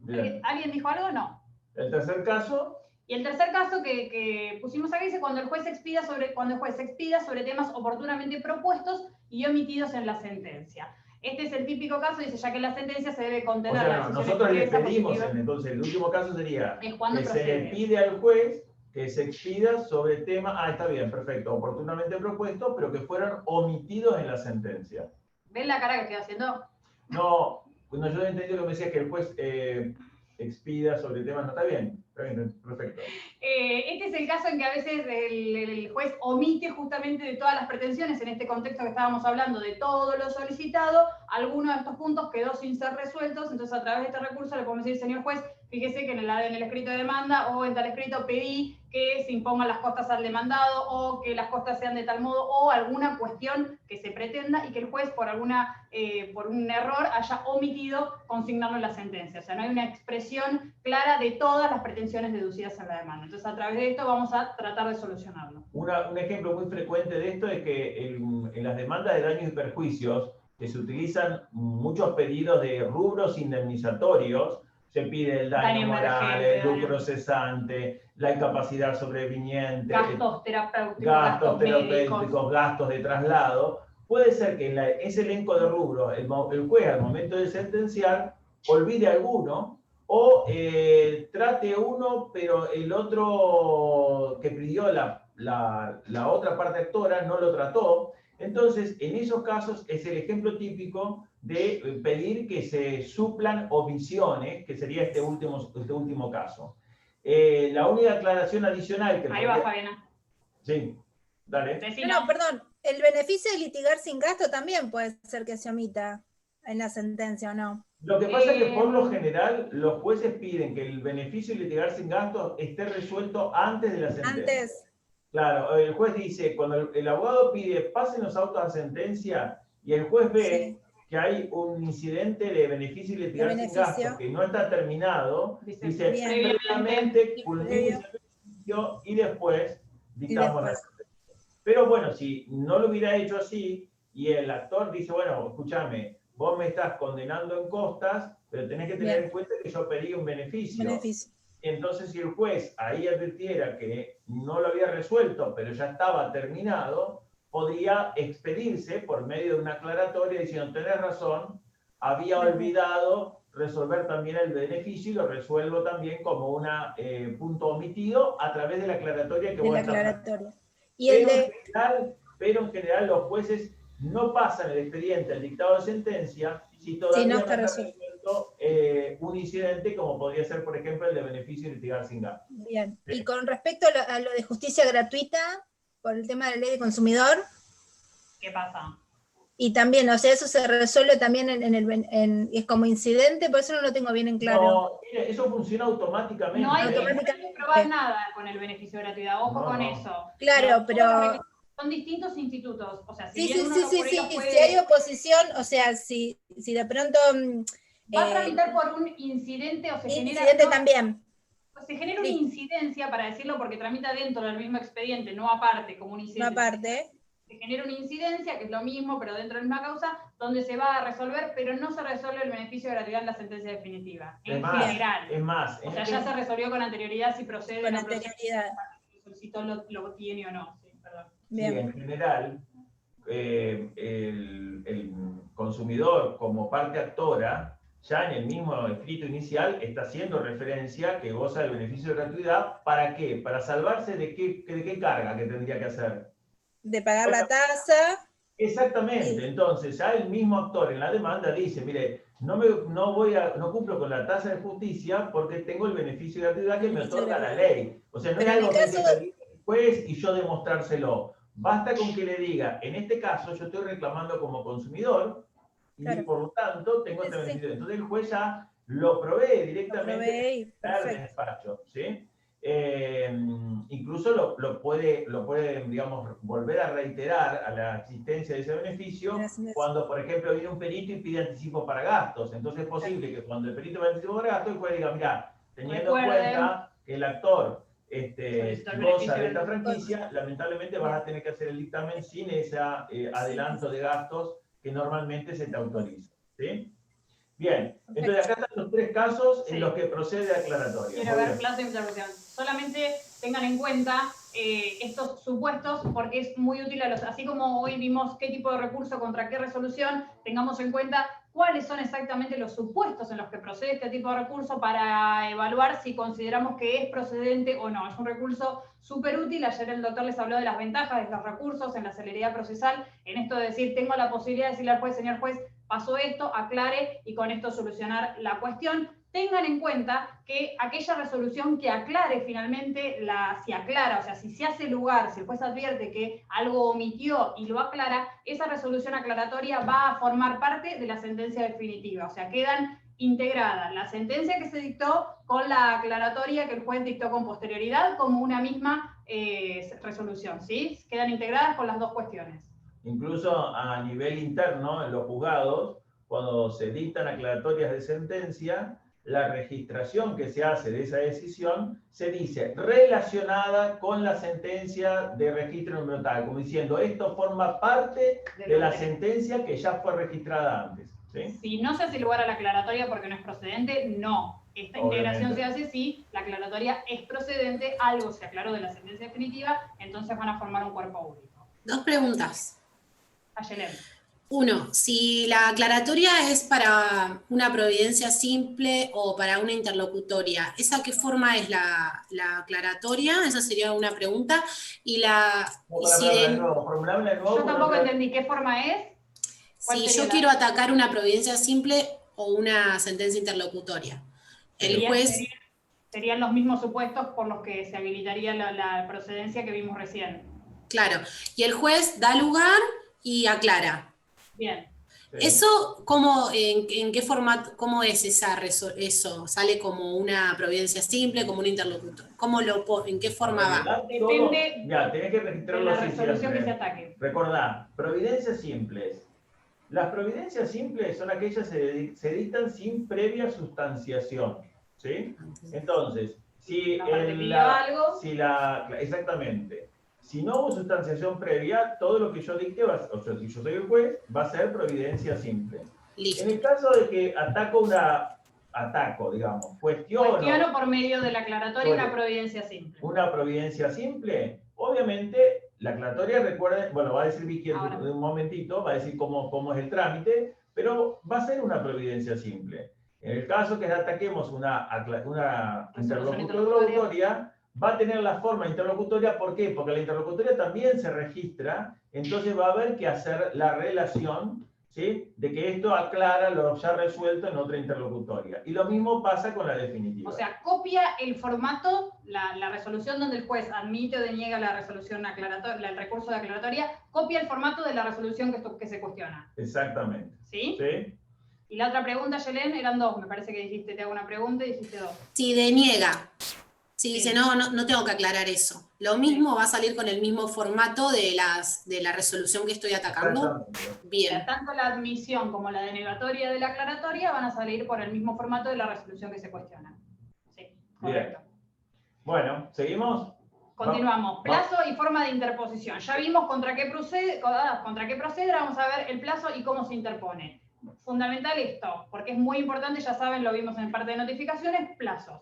¿Alguien dijo algo? No. El tercer caso. Y el tercer caso que pusimos acá dice cuando el juez expida sobre temas oportunamente propuestos y omitidos en la sentencia. Este es el típico caso, dice, ya que la sentencia se debe contener. O sea, nosotros le pedimos, entonces el último caso sería que se le pide al juez que se expida sobre temas, está bien, perfecto, oportunamente propuestos, pero que fueran omitidos en la sentencia. ¿Ven la cara que estoy haciendo? No, yo he entendido que me decías que el juez expida sobre temas, no está bien, perfecto. Este es el caso en que a veces el juez omite justamente de todas las pretensiones, en este contexto que estábamos hablando, de todo lo solicitado, alguno de estos puntos quedó sin ser resueltos, entonces a través de este recurso le podemos decir, señor juez, fíjese que en el escrito de demanda o en tal escrito pedí que se impongan las costas al demandado o que las costas sean de tal modo o alguna cuestión que se pretenda y que el juez por un error haya omitido consignarlo en la sentencia. O sea, no hay una expresión clara de todas las pretensiones deducidas en la demanda. Entonces, a través de esto vamos a tratar de solucionarlo. Un ejemplo muy frecuente de esto es que en las demandas de daños y perjuicios que se utilizan muchos pedidos de rubros indemnizatorios, se pide el daño moral, el lucro cesante, la incapacidad sobreviniente, gastos terapéuticos, gastos de traslado. Puede ser que en ese elenco de rubros el juez al momento de sentenciar olvide alguno o trate uno, pero el otro que pidió la otra parte actora no lo trató. Entonces, en esos casos es el ejemplo típico de pedir que se suplan omisiones, que sería este último caso. La única aclaración adicional que... Ahí va, Fabiana. Sí, dale. No, perdón. El beneficio de litigar sin gasto también puede ser que se omita en la sentencia, ¿o no? Lo que pasa es que por lo general los jueces piden que el beneficio de litigar sin gasto esté resuelto antes de la sentencia. Antes. Claro, el juez dice, cuando el abogado pide pasen los autos a sentencia y el juez ve que hay un incidente de beneficio y litigar sin gasto que no está terminado, dice previamente culmine el beneficio y después dictamos la sentencia. Pero bueno, si no lo hubiera hecho así y el actor dice, bueno, escúchame, vos me estás condenando en costas, pero tenés que tener en cuenta que yo pedí un beneficio. Entonces, si el juez ahí advirtiera que no lo había resuelto, pero ya estaba terminado, podría expedirse por medio de una aclaratoria diciendo, tenés razón, había olvidado resolver también el beneficio y lo resuelvo también como un punto omitido a través de la aclaratoria que vos estás dando. Pero en general los jueces no pasan el expediente al dictado de sentencia si todavía no está resuelto un incidente como podría ser, por ejemplo, el de beneficio y litigar sin gasto. Bien. Y con respecto a lo de justicia gratuita, por el tema de la ley de consumidor. ¿Qué pasa? Y también, o sea, eso se resuelve también es como incidente, por eso no lo tengo bien en claro. No, mire, eso funciona automáticamente. No hay que probar nada con el beneficio de gratuidad, ojo con eso. Claro, pero... Son distintos institutos, o sea, si hay oposición, o sea, si de pronto... va a tramitar por un incidente o se genera... Incidente también. Se genera una incidencia, para decirlo, porque tramita dentro del mismo expediente, no aparte, como un incidente. No aparte. Se genera una incidencia, que es lo mismo, pero dentro de la misma causa, donde se va a resolver, pero no se resuelve el beneficio de gratuidad en la sentencia definitiva. En general. Es más. O sea, ya se resolvió con anterioridad si procede. Con anterioridad. Si solicitó lo tiene o no. Sí, perdón. Bien. Sí, en general, el consumidor como parte actora ya en el mismo escrito inicial está haciendo referencia que goza del beneficio de gratuidad. ¿Para qué? Para salvarse de qué carga que tendría que hacer. De pagar la tasa. Exactamente. Entonces, ya el mismo actor en la demanda dice, mire, no cumplo con la tasa de justicia porque tengo el beneficio de gratuidad que me otorga la ley. O sea, no es algo que hay que pedir al juez y yo demostrárselo. Basta con que le diga, en este caso yo estoy reclamando como consumidor y por lo tanto tengo este beneficio. Entonces el juez ya lo provee directamente en el despacho, ¿sí? Incluso lo puede, digamos, volver a reiterar a la existencia de ese beneficio cuando, por ejemplo, viene un perito y pide anticipo para gastos. Entonces es posible que cuando el perito pide anticipo para gastos, el juez diga, mira, teniendo en cuenta que el actor goza de esta franquicia, lamentablemente vas a tener que hacer el dictamen sin ese adelanto de gastos que normalmente se te autoriza, ¿sí? Bien, entonces acá están los 3 casos en los que procede aclaratoria. Quiero ver plazo de interrupción. Solamente tengan en cuenta estos supuestos porque es muy útil así como hoy vimos qué tipo de recurso contra qué resolución, tengamos en cuenta cuáles son exactamente los supuestos en los que procede este tipo de recurso para evaluar si consideramos que es procedente o no. Es un recurso súper útil. Ayer el doctor les habló de las ventajas de los recursos en la celeridad procesal, en esto de decir, tengo la posibilidad de decirle al juez, señor juez, pasó esto, aclare y con esto solucionar la cuestión. Tengan en cuenta que aquella resolución que aclare finalmente, si aclara, o sea, si se hace lugar, si el juez advierte que algo omitió y lo aclara, esa resolución aclaratoria va a formar parte de la sentencia definitiva. O sea, quedan integradas la sentencia que se dictó con la aclaratoria que el juez dictó con posterioridad como una misma resolución, ¿sí? Quedan integradas con las dos cuestiones. Incluso a nivel interno, en los juzgados, cuando se dictan aclaratorias de sentencia, la registración que se hace de esa decisión se dice relacionada con la sentencia de registro número tal, como diciendo, esto forma parte de la sentencia que ya fue registrada antes, ¿sí? Si no se hace lugar a la aclaratoria porque no es procedente, no. Esta integración se hace si la aclaratoria es procedente, algo se aclaró de la sentencia definitiva, entonces van a formar un cuerpo único. 2 preguntas. Ayelen. 1, si la aclaratoria es para una providencia simple o para una interlocutoria, ¿esa qué forma es la aclaratoria? Esa sería una pregunta. Y yo tampoco entendí qué forma es. Si yo quiero atacar una providencia simple o una sentencia interlocutoria. El juez... Serían los mismos supuestos por los que se habilitaría la procedencia que vimos recién. Claro. Y el juez da lugar y aclara. Bien. ¿Eso en qué formato, cómo es eso? ¿Sale como una providencia simple, como un interlocutor? ¿En qué forma va? Depende tenés que registrarlo de la resolución que se ataque. Recordá, providencias simples. Las providencias simples son aquellas que se dictan sin previa sustanciación, ¿sí? Entonces, exactamente. Si no hubo sustanciación previa, todo lo que yo dicte, o sea, si yo soy el juez, va a ser providencia simple. Listo. En el caso de que cuestiono por medio de la aclaratoria una providencia simple. Una providencia simple, obviamente, la aclaratoria, recuerden, va a decir Vicky en un momentito, va a decir cómo es el trámite, pero va a ser una providencia simple. En el caso que ataquemos una interlocutoria, va a tener la forma interlocutoria. ¿Por qué? Porque la interlocutoria también se registra, entonces va a haber que hacer la relación, ¿sí?, de que esto aclara lo ya resuelto en otra interlocutoria. Y lo mismo pasa con la definitiva. O sea, copia el formato, la resolución donde el juez admite o deniega la resolución aclaratoria, el recurso de aclaratoria, copia el formato de la resolución que se cuestiona. Exactamente. ¿Sí? ¿Sí? Y la otra pregunta, Yelén, eran 2. Me parece que dijiste, te hago una pregunta y dijiste 2. Si deniega. Si dice, no tengo que aclarar eso. Lo mismo va a salir con el mismo formato de la resolución que estoy atacando. Bien. O sea, tanto la admisión como la denegatoria de la aclaratoria van a salir por el mismo formato de la resolución que se cuestiona. Sí, correcto. Bien. Bueno, ¿seguimos? Continuamos. Plazo y forma de interposición. Ya vimos contra qué procede, vamos a ver el plazo y cómo se interpone. Fundamental esto, porque es muy importante, ya saben, lo vimos en parte de notificaciones, plazos.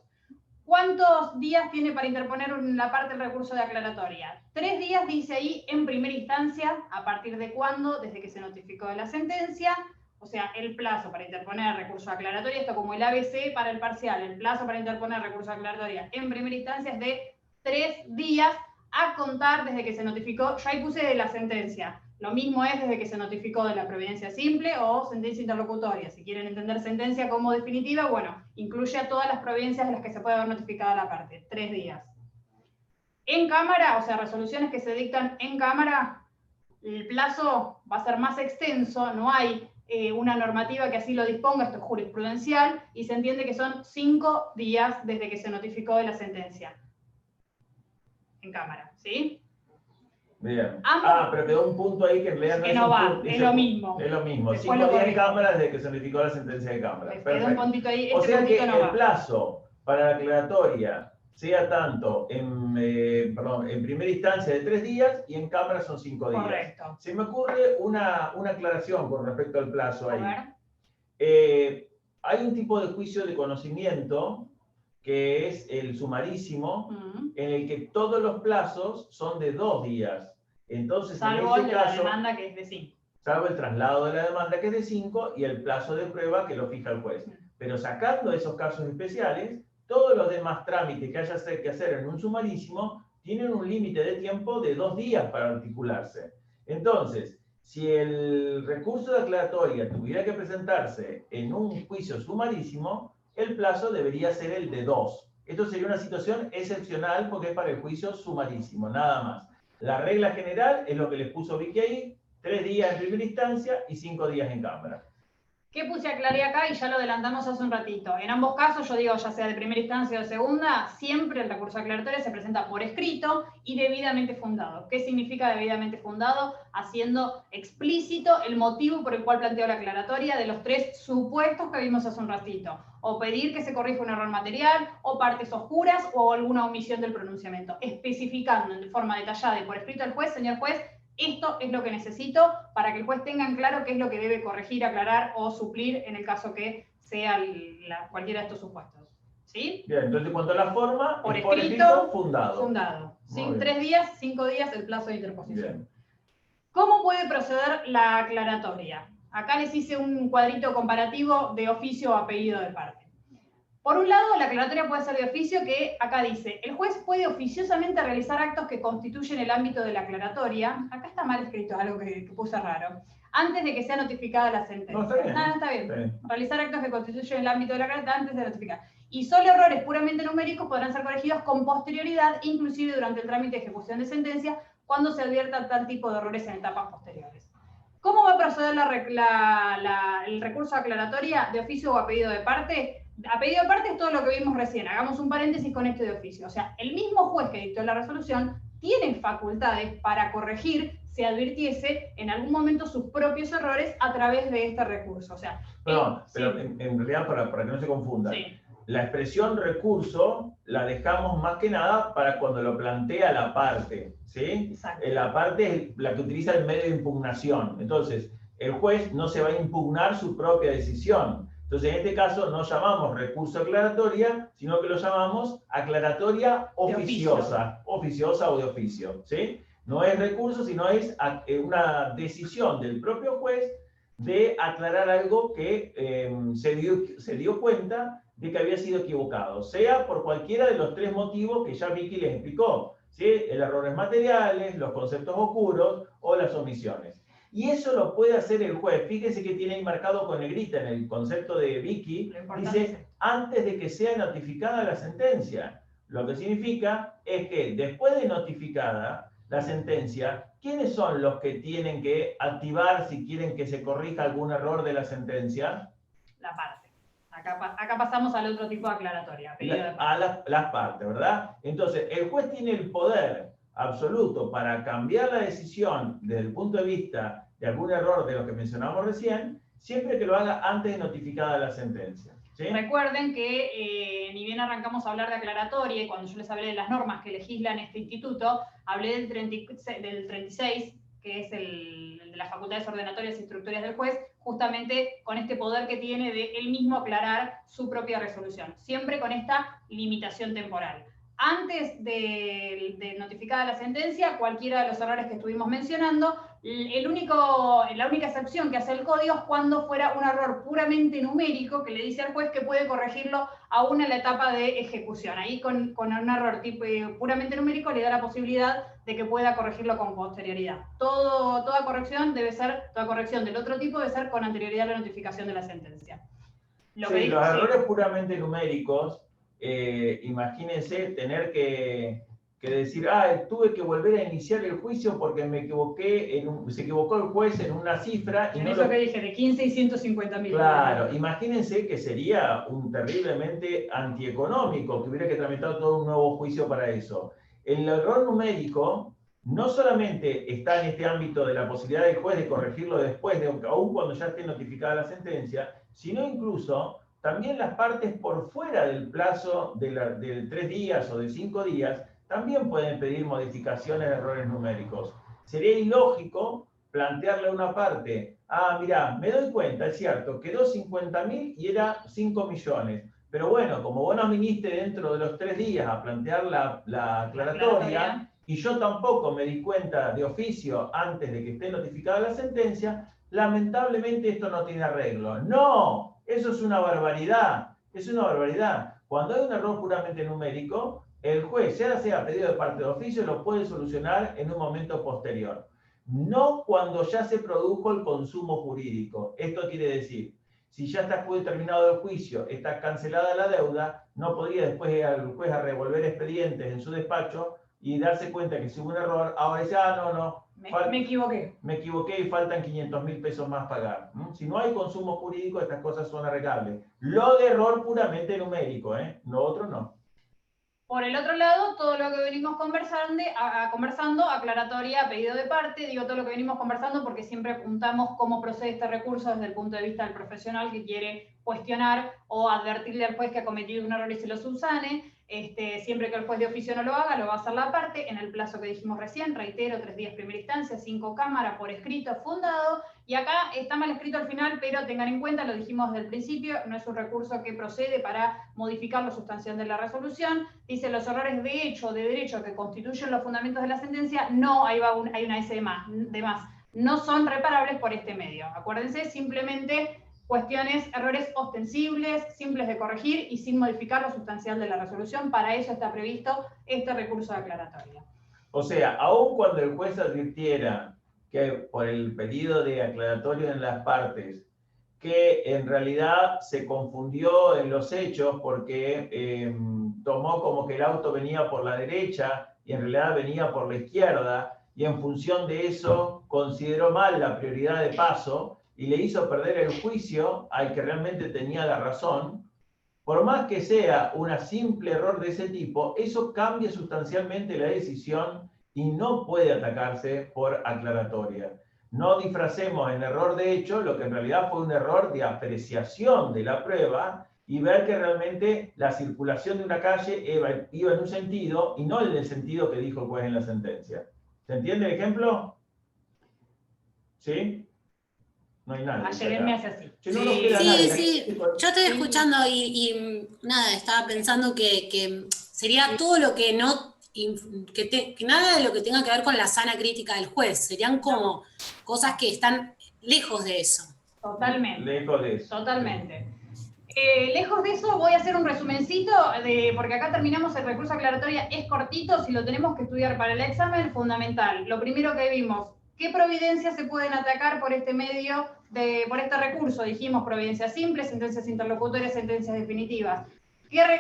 ¿Cuántos días tiene para interponer la parte del recurso de aclaratoria? 3 días, dice ahí, en primera instancia. ¿A partir de cuándo? Desde que se notificó de la sentencia. O sea, el plazo para interponer recurso aclaratoria, esto como el ABC para el parcial, el plazo para interponer recurso aclaratoria en primera instancia es de 3 días a contar desde que se notificó. Yo ahí puse de la sentencia. Lo mismo es desde que se notificó de la providencia simple o sentencia interlocutoria. Si quieren entender sentencia como definitiva, bueno, incluye a todas las providencias de las que se puede haber notificado la parte. 3 días. En cámara, o sea, resoluciones que se dictan en cámara, el plazo va a ser más extenso, no hay una normativa que así lo disponga, esto es jurisprudencial, y se entiende que son 5 días desde que se notificó de la sentencia. En cámara, ¿sí? Bien. Ambos, Pero quedó un punto ahí que en realidad que es no un va, punto, es lo mismo. Es lo mismo. Después 5 lo días en corrijo. cámara desde que se notificó la sentencia de cámara. Quedó un Perfecto. puntito ahí, O este sea que puntito no el va. plazo para la aclaratoria sea tanto en primera instancia de 3 días y en cámara son 5 días. Correcto. Se me ocurre una aclaración con respecto al plazo ahí. A ver. Hay un tipo de juicio de conocimiento que es el sumarísimo, en el que todos los plazos son de 2 días. Entonces, Salvo en el ese de la caso, demanda que es de 5. salvo el traslado de la demanda que es de 5 y el plazo de prueba que lo fija el juez. Pero sacando esos casos especiales, todos los demás trámites que haya que hacer en un sumarísimo tienen un límite de tiempo de 2 días para articularse. Entonces, si el recurso de aclaratoria tuviera que presentarse en un juicio sumarísimo, el plazo debería ser el de 2. Esto sería una situación excepcional porque es para el juicio sumarísimo, nada más. La regla general es lo que les puso Vicky ahí, 3 días en primera instancia y 5 días en cámara. ¿Qué puse aclaré acá? Y ya lo adelantamos hace un ratito. En ambos casos, yo digo, ya sea de primera instancia o de segunda, siempre el recurso aclaratorio se presenta por escrito y debidamente fundado. ¿Qué significa debidamente fundado? Haciendo explícito el motivo por el cual planteo la aclaratoria de los 3 supuestos que vimos hace un ratito. O pedir que se corrija un error material, o partes oscuras, o alguna omisión del pronunciamiento. Especificando de forma detallada y por escrito al juez, señor juez, esto es lo que necesito para que el juez tenga en claro qué es lo que debe corregir, aclarar o suplir en el caso que sea cualquiera de estos supuestos. ¿Sí? Bien, entonces cuanto a la forma, Por es escrito, fundado. Fundado. Muy Sin bien. 3 días, 5 días el plazo de interposición. Bien. ¿Cómo puede proceder la aclaratoria? Acá les hice un cuadrito comparativo de oficio o apellido de parte. Por un lado, la aclaratoria puede ser de oficio, que acá dice, el juez puede oficiosamente realizar actos que constituyen el ámbito de la aclaratoria. Acá está mal escrito, algo que puse raro. Antes de que sea notificada la sentencia. No, está bien. No, está bien. Está bien. Realizar actos que constituyen el ámbito de la aclaratoria antes de notificar. Y solo errores puramente numéricos podrán ser corregidos con posterioridad, inclusive durante el trámite de ejecución de sentencia, cuando se advierta tal tipo de errores en etapas posteriores. ¿Cómo va a proceder el recurso de aclaratoria de oficio o apellido de parte? Apellido de parte es todo lo que vimos recién. Hagamos un paréntesis con esto de oficio. O sea, el mismo juez que dictó la resolución tiene facultades para corregir, si advirtiese en algún momento sus propios errores a través de este recurso. O sea, Pero sí. en realidad, para que no se confunda, Sí. la expresión recurso la dejamos más que nada para cuando lo plantea la parte, ¿sí? Exacto. La parte es la que utiliza el medio de impugnación. Entonces, el juez no se va a impugnar su propia decisión. Entonces, en este caso no llamamos recurso aclaratoria, sino que lo llamamos aclaratoria oficiosa, oficiosa o de oficio, ¿sí? No es recurso, sino es una decisión del propio juez de aclarar algo que se dio cuenta de que había sido equivocado, sea por cualquiera de los 3 motivos que ya Vicky les explicó, ¿sí? El errores materiales, los conceptos oscuros o las omisiones. Y eso lo puede hacer el juez. Fíjense que tiene ahí marcado con negrita en el concepto de Vicky, dice antes de que sea notificada la sentencia. Lo que significa es que después de notificada la sentencia, ¿quiénes son los que tienen que activar si quieren que se corrija algún error de la sentencia? La parte. Acá pasamos al otro tipo de aclaratoria. A las partes, ¿verdad? Entonces, el juez tiene el poder absoluto para cambiar la decisión desde el punto de vista de algún error de los que mencionamos recién, siempre que lo haga antes de notificada la sentencia. ¿Sí? Recuerden que ni bien arrancamos a hablar de aclaratoria, y cuando yo les hablé de las normas que legislan este instituto, hablé del 36, que es el de las facultades ordenatorias e instructorias del juez, justamente con este poder que tiene de él mismo aclarar su propia resolución, siempre con esta limitación temporal. Antes de notificada la sentencia, cualquiera de los errores que estuvimos mencionando, La única excepción que hace el código es cuando fuera un error puramente numérico que le dice al juez que puede corregirlo aún en la etapa de ejecución. Ahí con un error tipo puramente numérico le da la posibilidad de que pueda corregirlo con posterioridad. Toda corrección del otro tipo debe ser con anterioridad a la notificación de la sentencia. Los errores puramente numéricos, imagínense tener que decir, tuve que volver a iniciar el juicio porque me equivoqué, se equivocó el juez en una cifra. Y en no eso que dije, de 15 y 150.000. Claro, imagínense que sería un terriblemente antieconómico, que hubiera que tramitar todo un nuevo juicio para eso. El error numérico no solamente está en este ámbito de la posibilidad del juez de corregirlo después, aún cuando ya esté notificada la sentencia, sino incluso también las partes por fuera del plazo de 3 días o de 5 días, también pueden pedir modificaciones de errores numéricos. Sería ilógico plantearle a una parte, mirá, me doy cuenta, es cierto, quedó 50.000 y era 5 millones. Pero bueno, como vos no viniste dentro de los 3 días a plantear la aclaratoria, y yo tampoco me di cuenta de oficio antes de que esté notificada la sentencia, lamentablemente esto no tiene arreglo. ¡No! Eso es una barbaridad. Es una barbaridad. Cuando hay un error puramente numérico, el juez, ya sea pedido de parte de oficio, lo puede solucionar en un momento posterior. No cuando ya se produjo el consumo jurídico. Esto quiere decir, si ya está terminado el juicio, está cancelada la deuda, no podría después ir al juez a revolver expedientes en su despacho y darse cuenta que si hubo un error, ahora dice, me equivoqué. Me equivoqué y faltan 500.000 pesos más pagar. Si no hay consumo jurídico, estas cosas son arreglables. Lo de error puramente numérico, lo otro no. Por el otro lado, todo lo que venimos conversando, aclaratoria, pedido de parte, digo todo lo que venimos conversando porque siempre apuntamos cómo procede este recurso desde el punto de vista del profesional que quiere cuestionar o advertirle al juez que ha cometido un error y se lo subsane. Siempre que el juez de oficio no lo haga, lo va a hacer la parte en el plazo que dijimos recién, reitero, 3 días primera instancia, 5 cámaras por escrito fundado, y acá está mal escrito al final, pero tengan en cuenta, lo dijimos desde el principio, no es un recurso que procede para modificar lo sustancial de la resolución, dice los errores de hecho o de derecho que constituyen los fundamentos de la sentencia, no, hay una S de más, no son reparables por este medio. Acuérdense, simplemente cuestiones, errores ostensibles, simples de corregir y sin modificar lo sustancial de la resolución. Para eso está previsto este recurso de aclaratoria. O sea, aun cuando el juez advirtiera que por el pedido de aclaratorio en las partes, que en realidad se confundió en los hechos porque tomó como que el auto venía por la derecha y en realidad venía por la izquierda, y en función de eso consideró mal la prioridad de paso, y le hizo perder el juicio al que realmente tenía la razón, por más que sea un simple error de ese tipo, eso cambia sustancialmente la decisión y no puede atacarse por aclaratoria. No disfracemos en error de hecho lo que en realidad fue un error de apreciación de la prueba y ver que realmente la circulación de una calle iba en un sentido y no en el sentido que dijo el juez en la sentencia. ¿Se entiende el ejemplo? ¿Sí? No hay nada. Ayer me hace así. Sí. Yo estoy escuchando y nada, estaba pensando que sería todo lo que no, que nada de lo que tenga que ver con la sana crítica del juez. Serían como cosas que están lejos de eso. Totalmente. Lejos de eso. Totalmente. Lejos de eso, voy a hacer un resumencito, porque acá terminamos el recurso aclaratoria, es cortito, si lo tenemos que estudiar para el examen, fundamental. Lo primero que vimos, ¿qué providencias se pueden atacar por este medio, por este recurso? Dijimos providencias simples, sentencias interlocutorias, sentencias definitivas.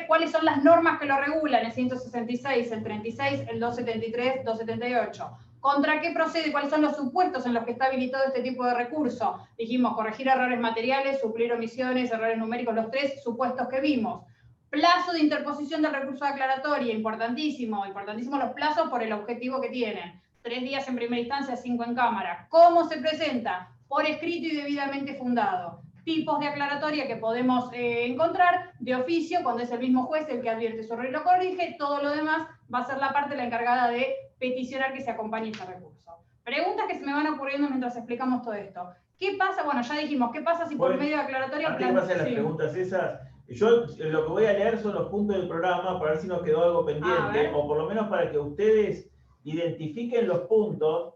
¿Cuáles son las normas que lo regulan? El 166, el 36, el 273, 278. ¿Contra qué procede? ¿Cuáles son los supuestos en los que está habilitado este tipo de recurso? Dijimos, corregir errores materiales, suplir omisiones, errores numéricos, los 3 supuestos que vimos. Plazo de interposición del recurso de aclaratoria, importantísimo los plazos por el objetivo que tienen. 3 días en primera instancia, 5 en cámara. ¿Cómo se presenta? Por escrito y debidamente fundado. Tipos de aclaratoria que podemos encontrar de oficio, cuando es el mismo juez el que advierte su error y lo corrige, todo lo demás va a ser la parte la encargada de peticionar que se acompañe este recurso. Preguntas que se me van ocurriendo mientras explicamos todo esto. ¿Qué pasa? Bueno, ya dijimos, ¿qué pasa si por medio de aclaratoria... Antes de pasar las preguntas esas, yo lo que voy a leer son los puntos del programa para ver si nos quedó algo pendiente, o por lo menos para que ustedes identifiquen los puntos,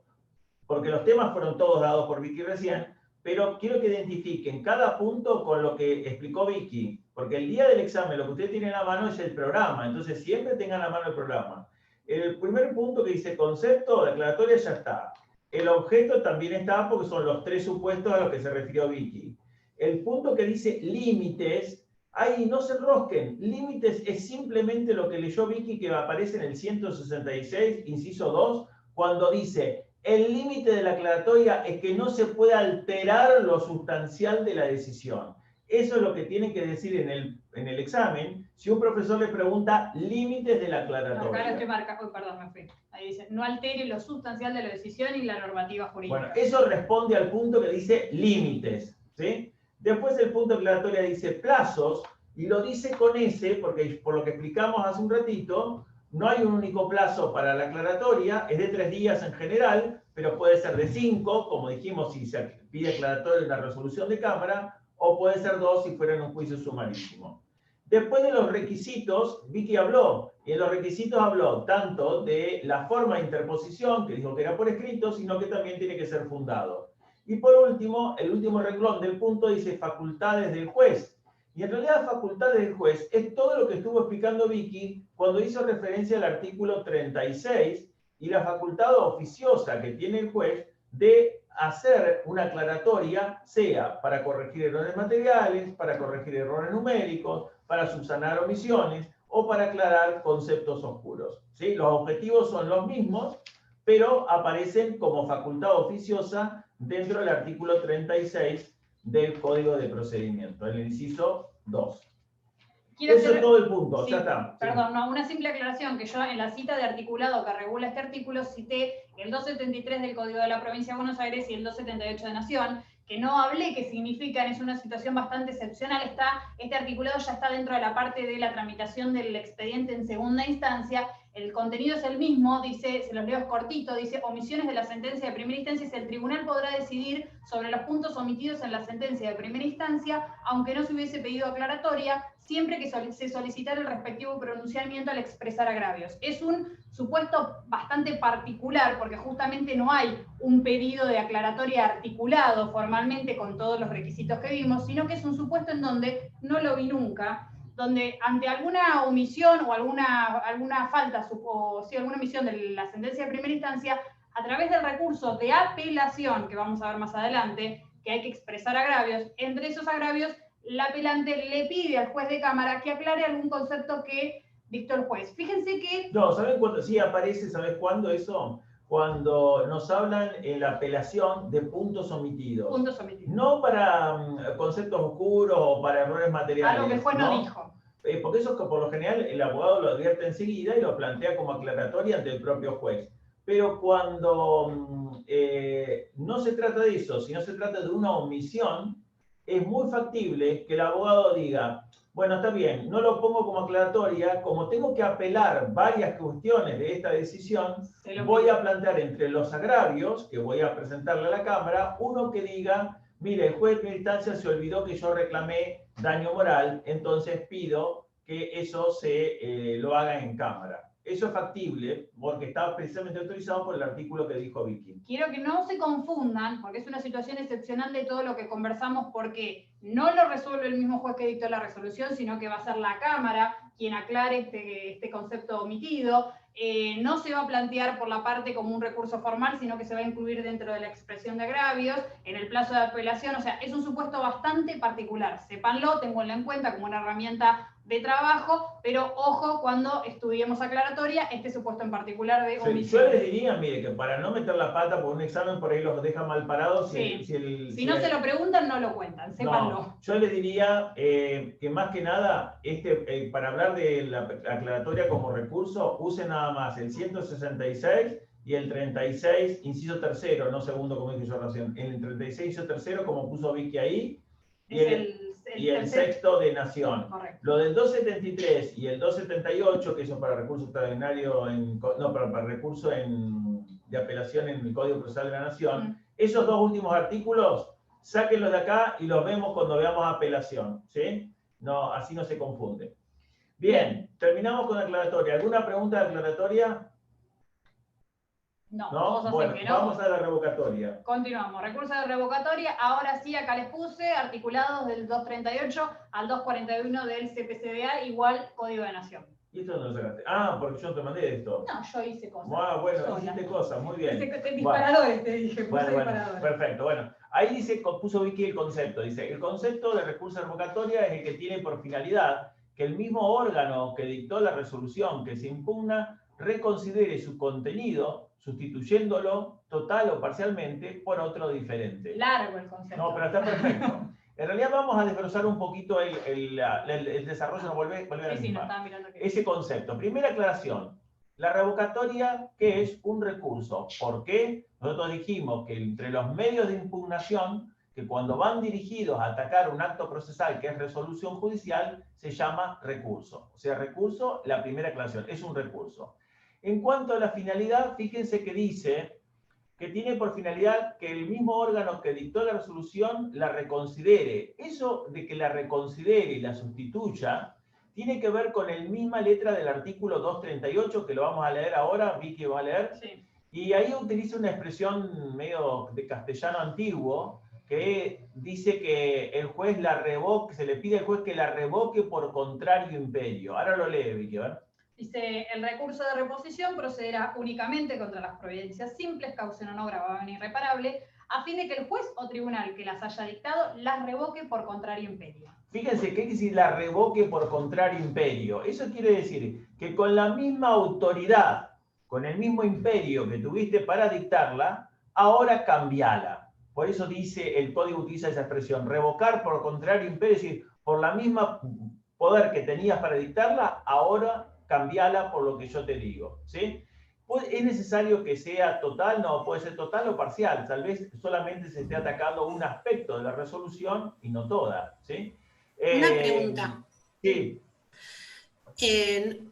porque los temas fueron todos dados por Vicky recién, pero quiero que identifiquen cada punto con lo que explicó Vicky, porque el día del examen lo que ustedes tienen en la mano es el programa, entonces siempre tengan a la mano el programa. El primer punto que dice concepto, declaratoria, ya está. El objeto también está porque son los 3 supuestos a los que se refirió Vicky. El punto que dice límites, ahí no se enrosquen. Límites es simplemente lo que leyó Vicky que aparece en el 166, inciso 2, cuando dice el límite de la aclaratoria es que no se puede alterar lo sustancial de la decisión. Eso es lo que tienen que decir en el examen si un profesor le pregunta límites de la aclaratoria. Acá lo estoy marcando, perdón, me fui. Ahí dice, no altere lo sustancial de la decisión y la normativa jurídica. Bueno, eso responde al punto que dice límites, ¿sí? Después el punto de aclaratoria dice plazos, y lo dice con ese, porque por lo que explicamos hace un ratito, no hay un único plazo para la aclaratoria, es de 3 días en general, pero puede ser de 5, como dijimos, si se pide aclaratoria en la resolución de Cámara, o puede ser 2 si fuera en un juicio sumarísimo. Después de los requisitos, Vicky habló, y en los requisitos habló tanto de la forma de interposición, que dijo que era por escrito, sino que también tiene que ser fundado. Y por último, el último renglón del punto dice facultades del juez. Y en realidad facultades del juez es todo lo que estuvo explicando Vicky cuando hizo referencia al artículo 36 y la facultad oficiosa que tiene el juez de hacer una aclaratoria, sea para corregir errores materiales, para corregir errores numéricos, para subsanar omisiones o para aclarar conceptos oscuros. ¿Sí? Los objetivos son los mismos, pero aparecen como facultad oficiosa dentro del artículo 36 del Código de Procedimiento, el inciso 2. Eso es todo el punto, sí, ya está. Perdón, Sí. no, una simple aclaración, que yo en la cita de articulado que regula este artículo cité el 273 del Código de la Provincia de Buenos Aires y el 278 de Nación, que no hablé qué significan, es una situación bastante excepcional, este articulado ya está dentro de la parte de la tramitación del expediente en segunda instancia, el contenido es el mismo, dice, se los leo cortito, dice, omisiones de la sentencia de primera instancia, el tribunal podrá decidir sobre los puntos omitidos en la sentencia de primera instancia, aunque no se hubiese pedido aclaratoria, siempre que se solicitara el respectivo pronunciamiento al expresar agravios. Es un supuesto bastante particular, porque justamente no hay un pedido de aclaratoria articulado formalmente con todos los requisitos que vimos, sino que es un supuesto en donde no lo vi nunca, donde ante alguna omisión o alguna falta, o sí, alguna omisión de la sentencia de primera instancia, a través del recurso de apelación, que vamos a ver más adelante, que hay que expresar agravios, entre esos agravios, la apelante le pide al juez de Cámara que aclare algún concepto que dictó el juez. Fíjense que... No, ¿saben cuándo? Sí, aparece, ¿sabes cuándo eso? Cuando nos hablan en la apelación de puntos omitidos. Puntos omitidos. No para conceptos oscuros o para errores materiales. Algo que el juez no dijo. Porque eso por lo general el abogado lo advierte enseguida y lo plantea como aclaratoria ante el propio juez. Pero cuando no se trata de eso, sino se trata de una omisión, es muy factible que el abogado diga, bueno, está bien, no lo pongo como aclaratoria, como tengo que apelar varias cuestiones de esta decisión, voy a plantear entre los agravios que voy a presentarle a la Cámara, uno que diga, mire, el juez de primera instancia se olvidó que yo reclamé daño moral, entonces pido que eso lo haga en Cámara. Eso es factible porque está precisamente autorizado por el artículo que dijo Vicky. Quiero que no se confundan, porque es una situación excepcional de todo lo que conversamos, porque no lo resuelve el mismo juez que dictó la resolución, sino que va a ser la Cámara quien aclare este concepto omitido. No se va a plantear por la parte como un recurso formal, sino que se va a incluir dentro de la expresión de agravios, en el plazo de apelación, o sea, es un supuesto bastante particular. Sépanlo, tenganlo en cuenta como una herramienta de trabajo, pero ojo cuando estudiemos aclaratoria, este supuesto en particular de omisión. Yo les diría, mire, que para no meter la pata por un examen, por ahí los deja mal parados. Si no se lo preguntan, no lo cuentan, sépanlo. No, yo les diría que más que nada, para hablar de la aclaratoria como recurso, usen nada más el 166 y el 36, inciso tercero, no segundo como dije yo recién, el 36, inciso tercero, como puso Vicky ahí, y el sexto de Nación. Correcto. Lo del 273 y el 278, que eso para recurso extraordinario, para recurso de apelación en el Código Procesal de la Nación, esos dos últimos artículos, sáquenlos de acá y los vemos cuando veamos apelación, ¿sí? No, así no se confunde. Bien, terminamos con la aclaratoria. ¿Alguna pregunta de aclaratoria? No, ¿No? vamos a hacer Bueno, que no. vamos a la revocatoria. Continuamos. Recurso de revocatoria. Ahora sí, acá les puse articulados del 238 al 241 del CPCDA, igual Código de Nación. ¿Y esto no lo sacaste? Ah, porque yo te mandé esto. No, yo hice cosas. Ah, bueno, sola. hiciste cosas, muy bien. Disparadores, te dije. Puse Bueno, disparadores. perfecto. Bueno, ahí dice, puso Vicky el concepto. Dice, el concepto de recurso de revocatoria es el que tiene por finalidad que el mismo órgano que dictó la resolución que se impugna reconsidere su contenido, sustituyéndolo total o parcialmente por otro diferente. Largo el concepto. No, pero está perfecto. En realidad vamos a desglosar un poquito el desarrollo, no volver a la Sí, no misma. estaba mirando que... Ese concepto. Primera aclaración. La revocatoria, ¿qué es? Un recurso. ¿Por qué? Nosotros dijimos que entre los medios de impugnación, que cuando van dirigidos a atacar un acto procesal que es resolución judicial, se llama recurso. O sea, recurso, la primera aclaración, es un recurso. En cuanto a la finalidad, fíjense que dice que tiene por finalidad que el mismo órgano que dictó la resolución la reconsidere. Eso de que la reconsidere y la sustituya tiene que ver con la misma letra del artículo 238, que lo vamos a leer ahora, Vicky va a leer. Sí. Y ahí utiliza una expresión medio de castellano antiguo, que dice que el juez la revoque, se le pide al juez que la revoque por contrario imperio. Ahora lo lee, Vicky, a ver. Dice, el recurso de reposición procederá únicamente contra las providencias simples, causa no gravamen irreparable, a fin de que el juez o tribunal que las haya dictado las revoque por contrario imperio. Fíjense, ¿qué quiere decir la revoque por contrario imperio? Eso quiere decir que con la misma autoridad, con el mismo imperio que tuviste para dictarla, ahora cambiala. Por eso dice, el código utiliza esa expresión, revocar por contrario imperio, es decir, por la misma poder que tenías para dictarla, ahora cambiala por lo que yo te digo, ¿sí? ¿Es necesario que sea total? No, puede ser total o parcial. Tal vez solamente se esté atacando un aspecto de la resolución y no toda, ¿sí? Una pregunta. Sí.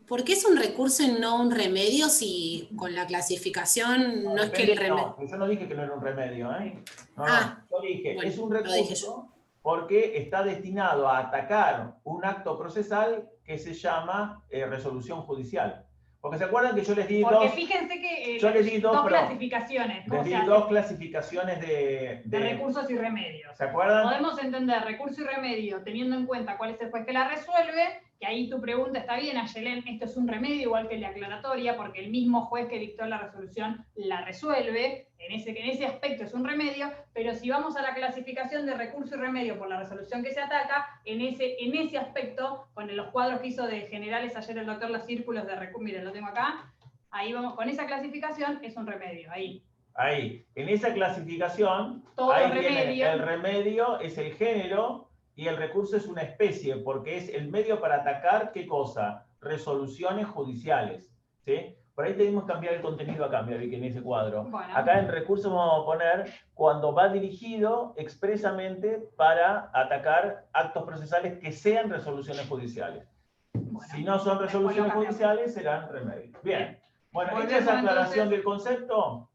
¿Por qué es un recurso y no un remedio si con la clasificación no es que el remedio... No, yo no dije que no era un remedio, ¿eh? No, yo dije, bueno, es un recurso porque está destinado a atacar un acto procesal que se llama resolución judicial. Porque se acuerdan que yo les di fíjense que yo les di dos clasificaciones. Les di dos clasificaciones de recursos y remedios. ¿Se acuerdan? Podemos entender recurso y remedio teniendo en cuenta cuál es el juez que la resuelve, que ahí tu pregunta está bien, Ayelén, esto es un remedio igual que el de aclaratoria, porque el mismo juez que dictó la resolución la resuelve, en ese aspecto es un remedio, pero si vamos a la clasificación de recurso y remedio por la resolución que se ataca, en ese aspecto, con los cuadros que hizo de generales ayer el doctor, los círculos de recurso, miren, lo tengo acá, ahí vamos, con esa clasificación es un remedio, ahí. Ahí, en esa clasificación, todo ahí remedio. El remedio es el género y el recurso es una especie, porque es el medio para atacar, ¿qué cosa? Resoluciones judiciales, ¿sí? Por ahí tenemos que cambiar el contenido acá, mira, Vicky, en ese cuadro. Bueno. Acá en recurso vamos a poner cuando va dirigido expresamente para atacar actos procesales que sean resoluciones judiciales. Bueno, si no son resoluciones judiciales, serán remedios. Bien. Bueno, hecha esa aclaración del concepto,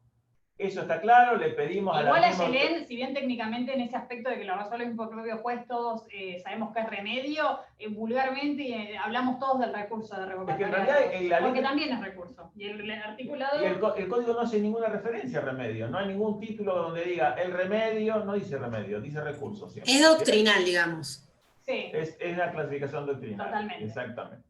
eso está claro, le pedimos igual a la misma... Ayelén, si bien técnicamente en ese aspecto de que lo resuelve un propio juez, todos sabemos que es remedio, vulgarmente hablamos todos del recurso de revocatoria. Es que en realidad porque también es recurso. Y el articulado... Y el código no hace ninguna referencia a remedio, no hay ningún título donde diga el remedio, no dice remedio, dice recurso siempre. Es doctrinal, digamos. Sí. Es la clasificación doctrinal. Totalmente. Exactamente.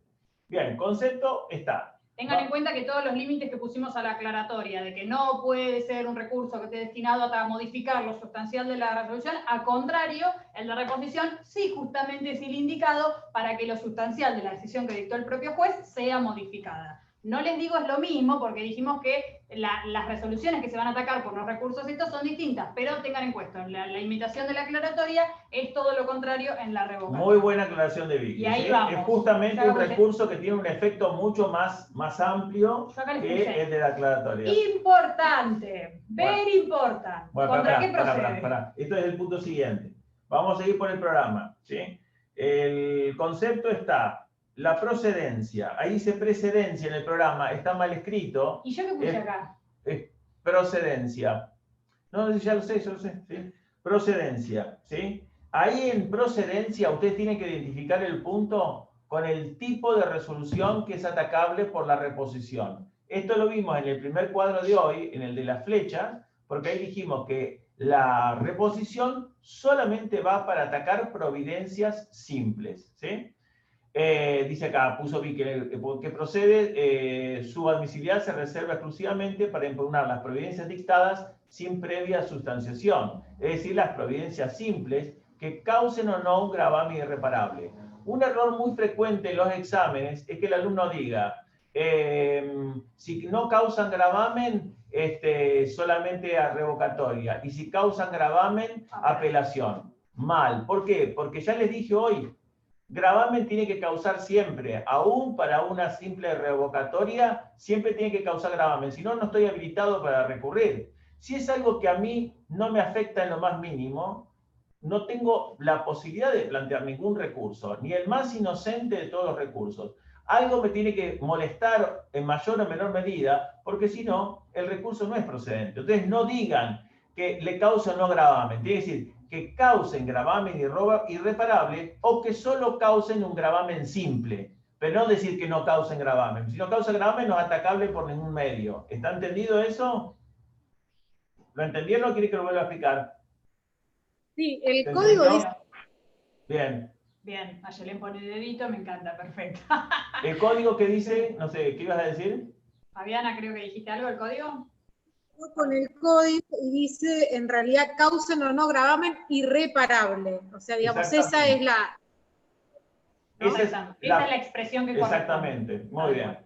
Bien, concepto está. Tengan en cuenta que todos los límites que pusimos a la aclaratoria, de que no puede ser un recurso que esté destinado a modificar lo sustancial de la resolución, al contrario, el de reposición sí justamente es el indicado para que lo sustancial de la decisión que dictó el propio juez sea modificada. No les digo es lo mismo porque dijimos que las resoluciones que se van a atacar por los recursos estos son distintas, pero tengan en cuenta, la imitación de la aclaratoria es todo lo contrario en la revocación. Muy buena aclaración de Vicky. Y ahí vamos. Es justamente un recurso que tiene un efecto mucho más amplio que el de la aclaratoria. Importante, very important. Bueno, ¿Contra qué procede? pará. Esto es el punto siguiente. Vamos a seguir por el programa, ¿sí? El concepto está... La procedencia, ahí dice precedencia en el programa, está mal escrito. ¿Y yo qué puse acá? Es procedencia. No, ya lo sé, ¿sí? Procedencia, ¿sí? Ahí en procedencia usted tiene que identificar el punto con el tipo de resolución que es atacable por la reposición. Esto lo vimos en el primer cuadro de hoy, en el de las flechas, porque ahí dijimos que la reposición solamente va para atacar providencias simples, ¿sí? Dice acá, puso Vicky, que procede, su admisibilidad se reserva exclusivamente para impugnar las providencias dictadas sin previa sustanciación, es decir, las providencias simples que causen o no un gravamen irreparable. Un error muy frecuente en los exámenes es que el alumno diga, si no causan gravamen, solamente a revocatoria, y si causan gravamen, apelación. Mal. ¿Por qué? Porque ya les dije hoy, gravamen tiene que causar siempre, aún para una simple revocatoria, siempre tiene que causar gravamen, si no, no estoy habilitado para recurrir. Si es algo que a mí no me afecta en lo más mínimo, no tengo la posibilidad de plantear ningún recurso, ni el más inocente de todos los recursos. Algo me tiene que molestar en mayor o menor medida, porque si no, el recurso no es procedente. Entonces, no digan que le cause o no gravamen, tiene que decir que causen gravamen irreparable o que solo causen un gravamen simple, pero no decir que no causen gravamen. Si no causa gravamen, no es atacable por ningún medio. ¿Está entendido eso? ¿Lo entendieron o quiere que lo vuelva a explicar? Sí, el código dice... Bien. Bien, Ayelén pone dedito, me encanta, perfecto. ¿El código que dice? No sé, ¿qué ibas a decir? Fabiana, creo que dijiste algo del código. Con el código y dice, en realidad, causen o no gravamen irreparable. O sea, digamos, esa es la... ¿no? Esa es la expresión que corresponde. Exactamente, muy bien.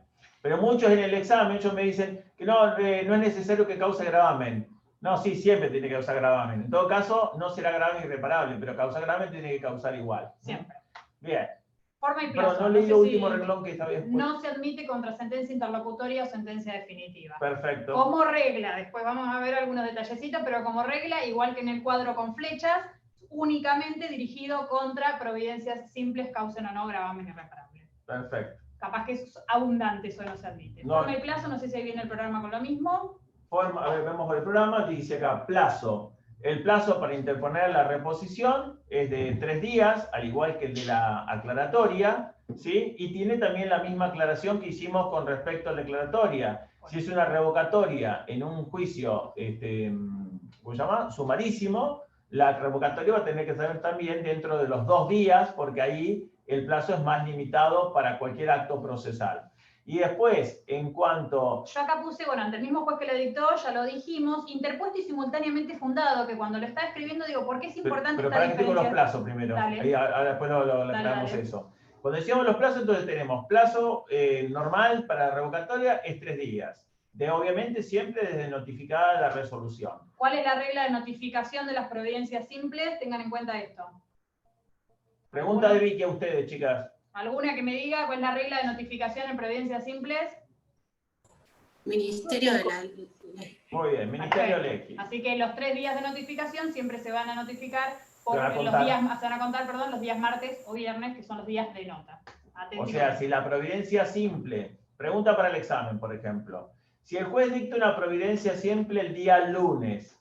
Pero muchos en el examen, ellos me dicen que no es necesario que cause gravamen. No, sí, siempre tiene que causar gravamen. En todo caso, no será gravamen irreparable, pero causar gravamen tiene que causar igual. Siempre. Bien. Forma y plazo. Pero no leí el último renglón que esta vez. No se admite contra sentencia interlocutoria o sentencia definitiva. Perfecto. Como regla, después vamos a ver algunos detallecitos, pero como regla, igual que en el cuadro con flechas, únicamente dirigido contra providencias simples, causen o no gravamen irreparable. Perfecto. Capaz que es abundante, eso no se admite. No. Forma y plazo, no sé si ahí viene el programa con lo mismo. Forma, a ver, vemos el programa, dice acá, plazo. El plazo para interponer la reposición es de 3 días, al igual que el de la aclaratoria, ¿sí? Y tiene también la misma aclaración que hicimos con respecto a la declaratoria. Si es una revocatoria en un juicio, ¿cómo se llama? Sumarísimo, la revocatoria va a tener que ser también dentro de los 2 días, porque ahí el plazo es más limitado para cualquier acto procesal. Y después, en cuanto... Yo acá puse, bueno, ante el mismo juez que lo dictó, ya lo dijimos, interpuesto y simultáneamente fundado, que cuando lo estaba escribiendo digo, ¿por qué es importante pero esta para que diferencia? con los plazos primero. Ahí, ahora después lo aclaramos eso. Cuando decíamos los plazos, entonces tenemos plazo normal para revocatoria es 3 días. Obviamente siempre desde notificada la resolución. ¿Cuál es la regla de notificación de las providencias simples? Tengan en cuenta esto. Pregunta de Vicky a ustedes, chicas. ¿Alguna que me diga cuál es la regla de notificación en providencias simples? Ministerio de la... Muy bien, Ministerio Legi. Así que los 3 días de notificación siempre se van a notificar por los días martes o viernes, que son los días de nota. O sea, si la providencia simple, pregunta para el examen, por ejemplo. Si el juez dicta una providencia simple el día lunes,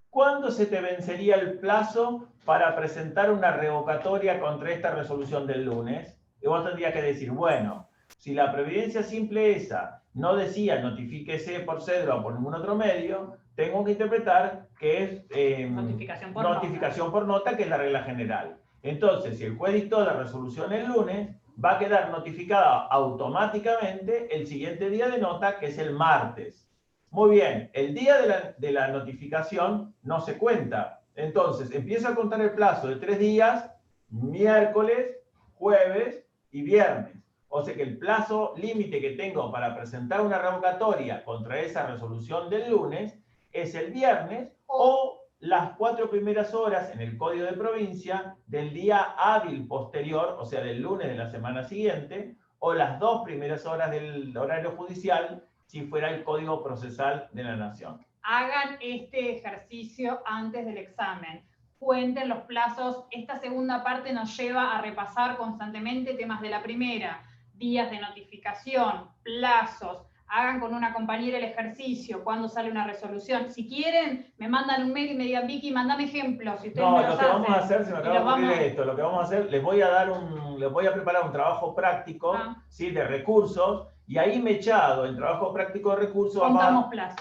¿cuándo se te vencería el plazo para presentar una revocatoria contra esta resolución del lunes? Y vos tendrías que decir, bueno, si la providencia simple esa no decía notifíquese por cédula o por ningún otro medio, tengo que interpretar que es notificación por nota, que es la regla general. Entonces, si el juez dictó la resolución el lunes, va a quedar notificada automáticamente el siguiente día de nota, que es el martes. Muy bien, el día de la notificación no se cuenta. Entonces, empiezo a contar el plazo de 3 días, miércoles, jueves y viernes. O sea que el plazo límite que tengo para presentar una revocatoria contra esa resolución del lunes es el viernes o las 4 primeras horas en el código de provincia del día hábil posterior, o sea, del lunes de la semana siguiente, o las 2 primeras horas del horario judicial, si fuera el código procesal de la nación. Hagan este ejercicio antes del examen. Cuenten los plazos. Esta segunda parte nos lleva a repasar constantemente temas de la primera. Días de notificación, plazos. Hagan con una compañera el ejercicio, cuando sale una resolución. Si quieren, me mandan un mail y me digan, Vicky, mandame ejemplos. Si no, lo que vamos a hacer, se me acaba de ocurrir esto, lo que vamos a hacer, les voy a preparar un trabajo práctico, ¿sí? De recursos, Y ahí mechado, en trabajo práctico de recursos,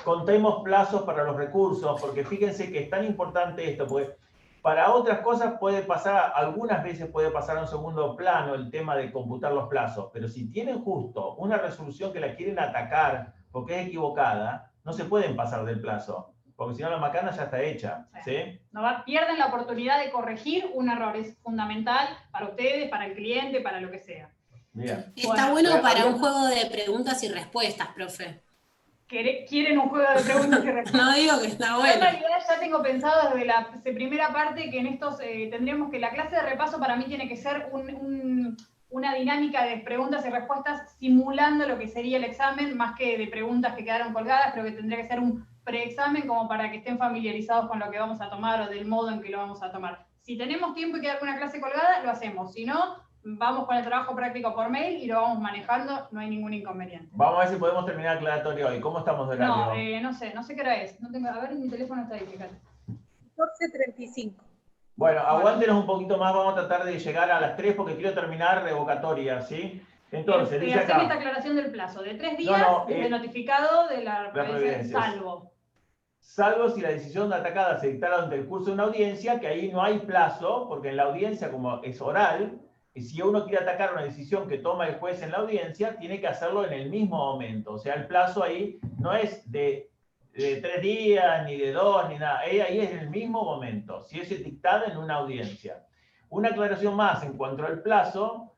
contemos plazos para los recursos, porque fíjense que es tan importante esto, porque para otras cosas puede pasar, algunas veces puede pasar a un segundo plano el tema de computar los plazos, pero si tienen justo una resolución que la quieren atacar porque es equivocada, no se pueden pasar del plazo, porque si no la macana ya está hecha. ¿Sí? Pierden la oportunidad de corregir un error, es fundamental para ustedes, para el cliente, para lo que sea. Bien. Está bueno para un juego de preguntas y respuestas, profe. ¿Quieren un juego de preguntas y respuestas? No digo que está bueno. En realidad ya tengo pensado desde la primera parte que en estos tendríamos que la clase de repaso para mí tiene que ser una dinámica de preguntas y respuestas simulando lo que sería el examen, más que de preguntas que quedaron colgadas. Creo que tendría que ser un preexamen como para que estén familiarizados con lo que vamos a tomar o del modo en que lo vamos a tomar. Si tenemos tiempo y queda alguna clase colgada, lo hacemos. Si no, vamos con el trabajo práctico por mail y lo vamos manejando, no hay ningún inconveniente. Vamos a ver si podemos terminar aclaratorio hoy. ¿Cómo estamos de horario? No sé qué hora es. No tengo, a ver, mi teléfono está ahí, fíjate. 14:35. Bueno, aguántenos un poquito más, vamos a tratar de llegar a las 3 porque quiero terminar revocatoria, ¿sí? Entonces, dice acá... esta aclaración del plazo, de 3 días desde notificado de la providencia, salvo si la decisión de atacada se dictara durante el curso de una audiencia, que ahí no hay plazo, porque en la audiencia, como es oral, y si uno quiere atacar una decisión que toma el juez en la audiencia, tiene que hacerlo en el mismo momento. O sea, el plazo ahí no es de 3 días, ni de 2, ni nada. Ahí es en el mismo momento, si es dictada en una audiencia. Una aclaración más en cuanto al plazo,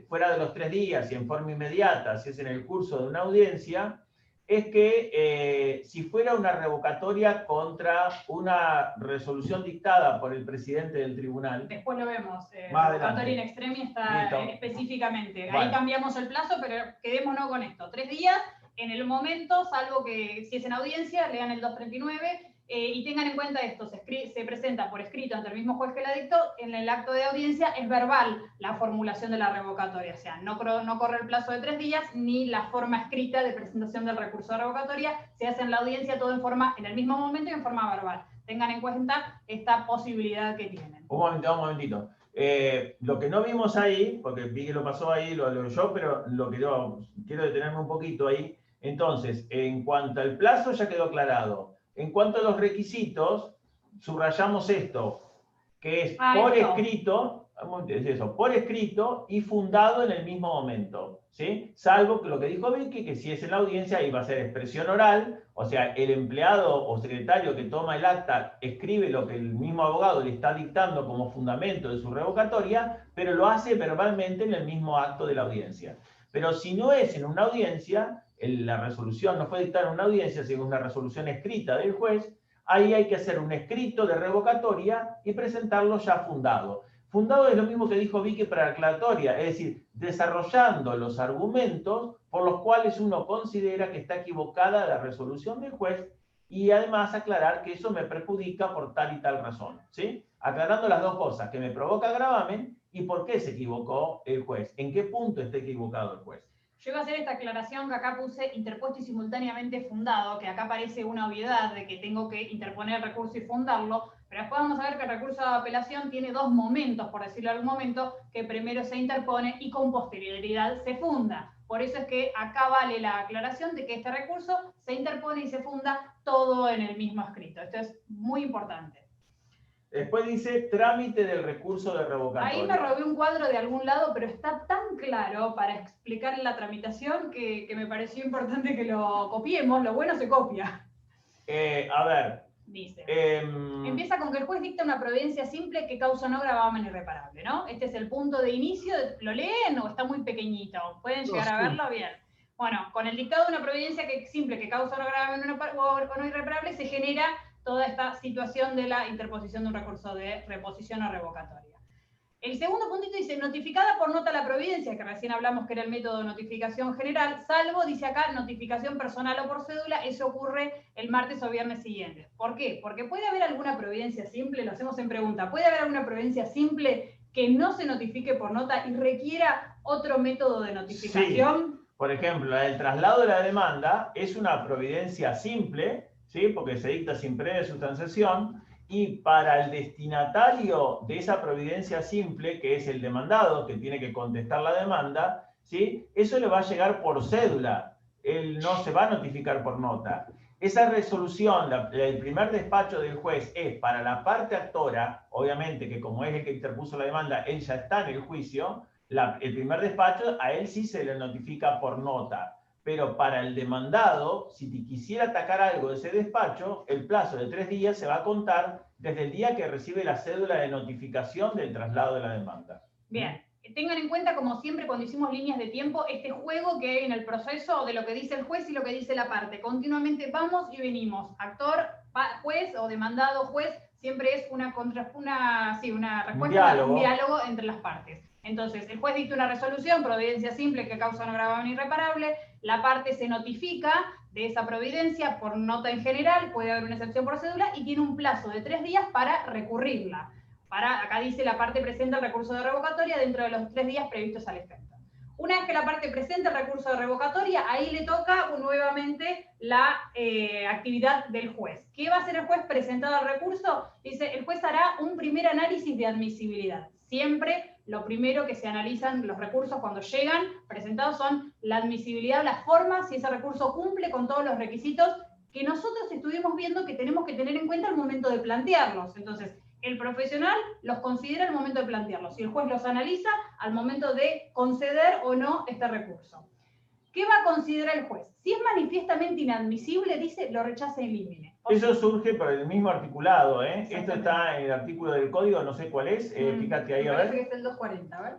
fuera de los 3 días y en forma inmediata, si es en el curso de una audiencia, es que si fuera una revocatoria contra una resolución dictada por el presidente del tribunal... Después lo vemos, revocatoria in extremis está específicamente. Ahí cambiamos el plazo, pero quedémonos con esto. 3 días, en el momento, salvo que si es en audiencia, lean el 239, y tengan en cuenta esto, se presenta por escrito ante el mismo juez que la dictó, en el acto de audiencia es verbal la formulación de la revocatoria, o sea, no corre el plazo de 3 días, ni la forma escrita de presentación del recurso de revocatoria, se hace en la audiencia todo en el mismo momento y en forma verbal. Tengan en cuenta esta posibilidad que tienen. Un momentito. Lo que no vimos ahí, porque vi que lo pasó ahí, lo yo, pero lo que yo quiero detenerme un poquito ahí. Entonces, en cuanto al plazo ya quedó aclarado. En cuanto a los requisitos, subrayamos esto, que es por escrito y fundado en el mismo momento, ¿sí? Salvo que lo que dijo Vicky, que si es en la audiencia, ahí va a ser expresión oral, o sea, el empleado o secretario que toma el acta escribe lo que el mismo abogado le está dictando como fundamento de su revocatoria, pero lo hace verbalmente en el mismo acto de la audiencia. Pero si no es en una audiencia, la resolución no fue dictada en una audiencia, sino una resolución escrita del juez, ahí hay que hacer un escrito de revocatoria y presentarlo ya fundado. Fundado es lo mismo que dijo Vicky para la aclaratoria, es decir, desarrollando los argumentos por los cuales uno considera que está equivocada la resolución del juez y además aclarar que eso me perjudica por tal y tal razón, ¿sí? Aclarando las dos cosas, que me provoca gravamen y por qué se equivocó el juez, en qué punto está equivocado el juez. Yo iba a hacer esta aclaración que acá puse interpuesto y simultáneamente fundado, que acá parece una obviedad de que tengo que interponer el recurso y fundarlo, pero después vamos a ver que el recurso de apelación tiene 2 momentos, por decirlo de algún momento, que primero se interpone y con posterioridad se funda. Por eso es que acá vale la aclaración de que este recurso se interpone y se funda todo en el mismo escrito. Esto es muy importante. Después dice trámite del recurso de revocatoria. Ahí me robé un cuadro de algún lado, pero está tan claro para explicar la tramitación que me pareció importante que lo copiemos. Lo bueno se copia. A ver. Dice. Empieza con que el juez dicta una providencia simple que causa no gravamen irreparable, ¿no? Este es el punto de inicio. ¿Lo leen o está muy pequeñito? ¿Pueden llegar a verlo? Bien. Bueno, con el dictado de una providencia simple que causa no gravamen o no irreparable se genera toda esta situación de la interposición de un recurso de reposición o revocatoria. El segundo puntito dice, notificada por nota la providencia, que recién hablamos que era el método de notificación general, salvo, dice acá, notificación personal o por cédula, eso ocurre el martes o viernes siguiente. ¿Por qué? Porque puede haber alguna providencia simple, lo hacemos en pregunta, puede haber alguna providencia simple que no se notifique por nota y requiera otro método de notificación. Sí. Por ejemplo, el traslado de la demanda es una providencia simple, ¿sí? Porque se dicta sin previa sustanciación, y para el destinatario de esa providencia simple, que es el demandado, que tiene que contestar la demanda, ¿sí? Eso le va a llegar por cédula, él no se va a notificar por nota. Esa resolución, el primer despacho del juez es para la parte actora, obviamente que como es el que interpuso la demanda, él ya está en el juicio, el primer despacho a él sí se le notifica por nota. Pero para el demandado, si quisiera atacar algo de ese despacho, el plazo de 3 días se va a contar desde el día que recibe la cédula de notificación del traslado de la demanda. Bien. Tengan en cuenta, como siempre, cuando hicimos líneas de tiempo, este juego que hay en el proceso de lo que dice el juez y lo que dice la parte. Continuamente vamos y venimos. Actor, juez o demandado, juez, siempre es una respuesta, un diálogo entre las partes. Entonces, el juez dicta una resolución, providencia simple que causa un agravante irreparable, la parte se notifica de esa providencia por nota en general, puede haber una excepción por cédula, y tiene un plazo de 3 días para recurrirla. Acá dice la parte presenta el recurso de revocatoria dentro de los 3 días previstos al efecto. Una vez que la parte presenta el recurso de revocatoria, ahí le toca nuevamente la actividad del juez. ¿Qué va a hacer el juez presentado al recurso? Dice, el juez hará un primer análisis de admisibilidad. Siempre lo primero que se analizan los recursos cuando llegan presentados son la admisibilidad, la forma, si ese recurso cumple con todos los requisitos que nosotros estuvimos viendo que tenemos que tener en cuenta al momento de plantearlos. Entonces, el profesional los considera al momento de plantearlos y el juez los analiza al momento de conceder o no este recurso. ¿Qué va a considerar el juez? Si es manifiestamente inadmisible, dice, lo rechaza in limine. Eso surge por el mismo articulado, ¿eh? Esto está en el artículo del código, no sé cuál es, fíjate ahí, a ver. Parece que es el 240, a ver.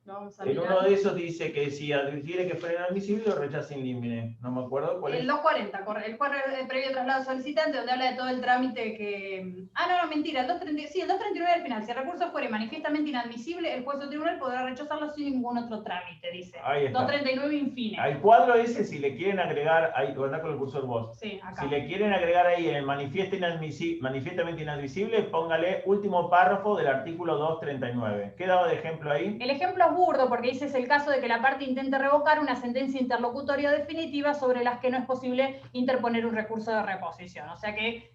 Vamos a En mirar. uno de esos dice que si adquiere que fuera inadmisible, lo rechaza in limine. No me acuerdo cuál es. El 240, el juez previo traslado solicitante, donde habla de todo el trámite que... no, mentira, el 239, sí, el 239 al final. Si el recurso fuera manifiestamente inadmisible, el juez o tribunal podrá rechazarlo sin ningún otro trámite, dice. Ahí está. 239 infine. Al cuadro ese, si le quieren agregar, ahí, ¿verdad? Con el cursor vos. Sí, acá. Si le quieren agregar ahí en el manifiestamente inadmisible, póngale último párrafo del artículo 239. ¿Qué daba de ejemplo ahí? El ejemplo es burdo, porque dice el caso de que la parte intente revocar una sentencia interlocutoria definitiva sobre las que no es posible interponer un recurso de reposición. O sea que...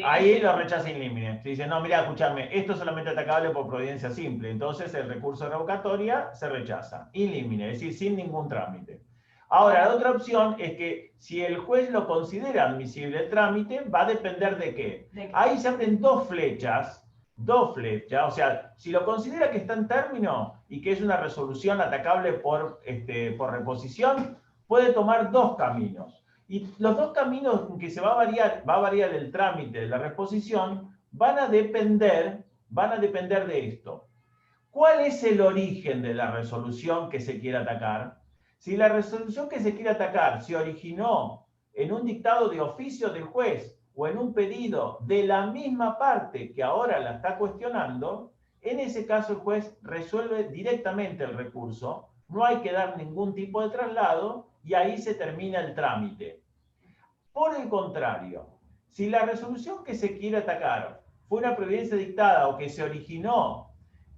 ahí lo rechaza in limine. Se dice, no, mira, escúchame, esto es solamente atacable por providencia simple. Entonces el recurso de revocatoria se rechaza. In limine, es decir, sin ningún trámite. Ahora, la otra opción es que si el juez lo considera admisible el trámite, va a depender de qué. Ahí se abren dos flechas, o sea, si lo considera que está en término y que es una resolución atacable por reposición, puede tomar dos caminos. Y los dos caminos que se va a variar el trámite de la reposición, van a depender de esto. ¿Cuál es el origen de la resolución que se quiere atacar? Si la resolución que se quiere atacar se originó en un dictado de oficio del juez o en un pedido de la misma parte que ahora la está cuestionando, en ese caso el juez resuelve directamente el recurso, no hay que dar ningún tipo de traslado y ahí se termina el trámite. Por el contrario, si la resolución que se quiere atacar fue una providencia dictada o que se originó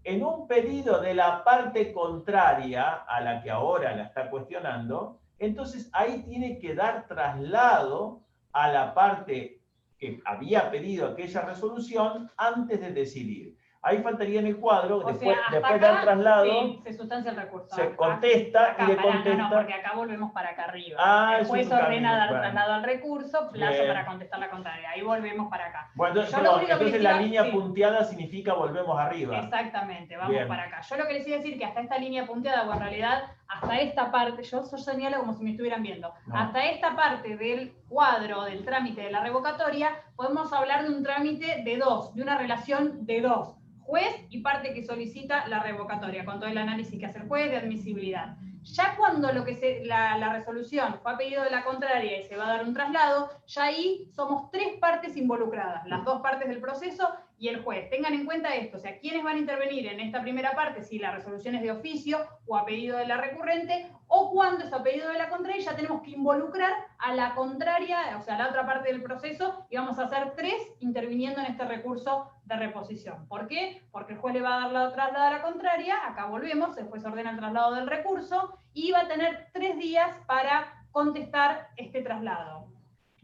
en un pedido de la parte contraria a la que ahora la está cuestionando, entonces ahí tiene que dar traslado a la parte que había pedido aquella resolución antes de decidir. Ahí faltaría en el cuadro, después del traslado, sí, se sustancia el recurso. Se contesta y le contesta. No, porque acá volvemos para acá arriba. El juez ordena dar traslado al recurso, plazo para contestar la contraria. Ahí volvemos para acá. Bueno, entonces la línea punteada significa volvemos arriba. Exactamente, vamos para acá. Yo lo que les iba a decir que hasta esta línea punteada, o en realidad hasta esta parte, yo señalo como si me estuvieran viendo, hasta esta parte del cuadro del trámite de la revocatoria, podemos hablar de un trámite de dos, de una relación de dos. Juez y parte que solicita la revocatoria, con todo el análisis que hace el juez de admisibilidad. Ya cuando la resolución fue a pedido de la contraria y se va a dar un traslado, ya ahí somos 3 partes involucradas, las 2 partes del proceso y el juez. Tengan en cuenta esto, o sea, ¿quiénes van a intervenir en esta primera parte? Si la resolución es de oficio o a pedido de la recurrente, o cuando es a pedido de la contraria, ya tenemos que involucrar a la contraria, o sea, a la otra parte del proceso, y vamos a hacer 3 interviniendo en este recurso de reposición. ¿Por qué? Porque el juez le va a dar la traslado a la contraria, acá volvemos, el juez ordena el traslado del recurso, y va a tener 3 días para contestar este traslado.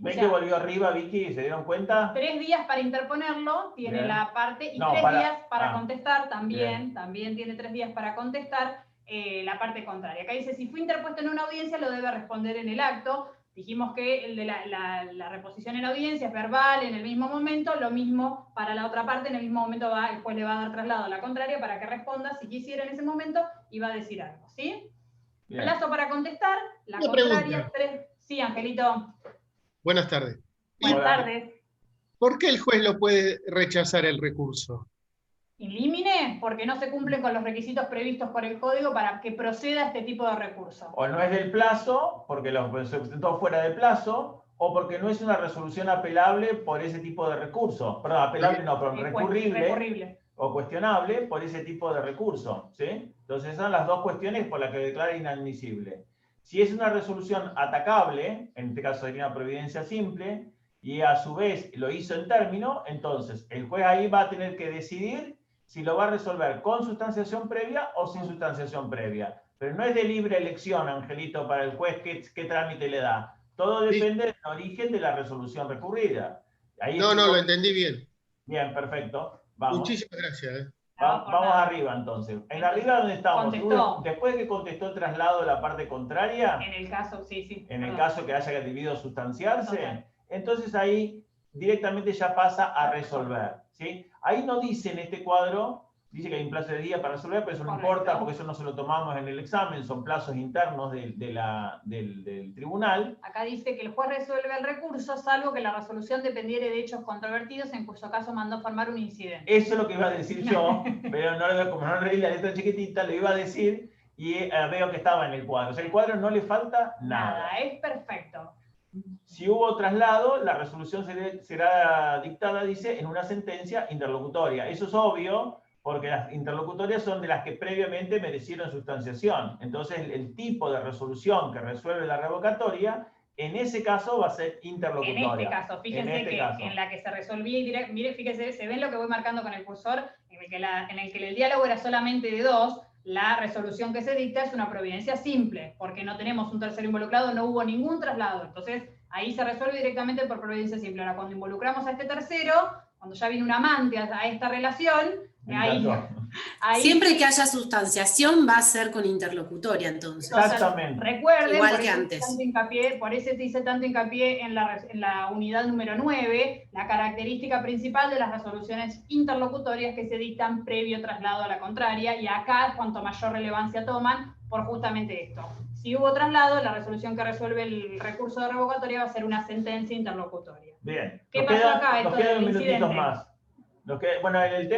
¿Ven que volvió arriba, Vicky? ¿Se dieron cuenta? 3 días para interponerlo, tiene la parte, y 3 días para contestar, también tiene 3 días para contestar la parte contraria. Acá dice, si fue interpuesto en una audiencia, lo debe responder en el acto. Dijimos que el de la reposición en audiencia es verbal en el mismo momento, lo mismo para la otra parte, en el mismo momento el juez le va a dar traslado a la contraria para que responda si quisiera en ese momento y va a decir algo, ¿sí? Bien. Plazo para contestar, la Una contraria, pregunta. Sí, Angelito. Buenas tardes. Buenas Hola. tardes. ¿Por qué el juez lo puede rechazar el recurso? In limine, porque no se cumplen con los requisitos previstos por el código para que proceda este tipo de recurso. O no es del plazo, porque se presentó fuera de plazo, o porque no es una resolución apelable por ese tipo de recurso. Perdón, apelable no, pero recurrible o cuestionable por ese tipo de recurso, ¿sí? Entonces son las dos cuestiones por las que declara inadmisible. Si es una resolución atacable, en este caso sería una providencia simple, y a su vez lo hizo en término, entonces el juez ahí va a tener que decidir si lo va a resolver con sustanciación previa o sin sustanciación previa. Pero no es de libre elección, Angelito, para el juez qué trámite le da. Todo depende del origen de la resolución recurrida. Ahí No, lo entendí bien. Bien, perfecto. Vamos. Muchísimas gracias. Vamos arriba entonces. En arriba donde estamos. Contestó. Después de que contestó el traslado de la parte contraria, En el caso, sí. en el perdón. caso que haya debido sustanciarse, Total. entonces ahí directamente ya pasa a resolver, ¿sí? Ahí no dice en este cuadro, dice que hay un plazo de día para resolver, pero eso no Correcto. importa porque eso no se lo tomamos en el examen, son plazos internos del tribunal. Acá dice que el juez resuelve el recurso, salvo que la resolución dependiere de hechos controvertidos, en cuyo caso mandó formar un incidente. Eso es lo que iba a decir yo, pero como no leí la letra chiquitita, lo iba a decir y veo que estaba en el cuadro. O sea, el cuadro no le falta nada. Es perfecto. Si hubo traslado, la resolución será dictada, dice, en una sentencia interlocutoria. Eso es obvio, porque las interlocutorias son de las que previamente merecieron sustanciación. Entonces, el tipo de resolución que resuelve la revocatoria, en ese caso va a ser interlocutoria. En este caso, fíjense en la que se resolvía directo, mire, fíjese, se ven lo que voy marcando con el cursor, en el que el diálogo era solamente de dos, la resolución que se dicta es una providencia simple, porque no tenemos un tercero involucrado, no hubo ningún traslado. Entonces, ahí se resuelve directamente por providencia simple. Ahora, cuando involucramos a este tercero, cuando ya viene un amante a esta relación, ahí siempre que haya sustanciación va a ser con interlocutoria, entonces. Exactamente. Recuerden, igual que antes. Por eso te hice tanto hincapié en la unidad número 9, la característica principal de las resoluciones interlocutorias que se dictan previo traslado a la contraria, y acá cuanto mayor relevancia toman por justamente esto. Si hubo traslado, la resolución que resuelve el recurso de revocatoria va a ser una sentencia interlocutoria. Bien. ¿Qué pasó acá? Nos Esto quedan del minutitos incidente. más. Bueno, el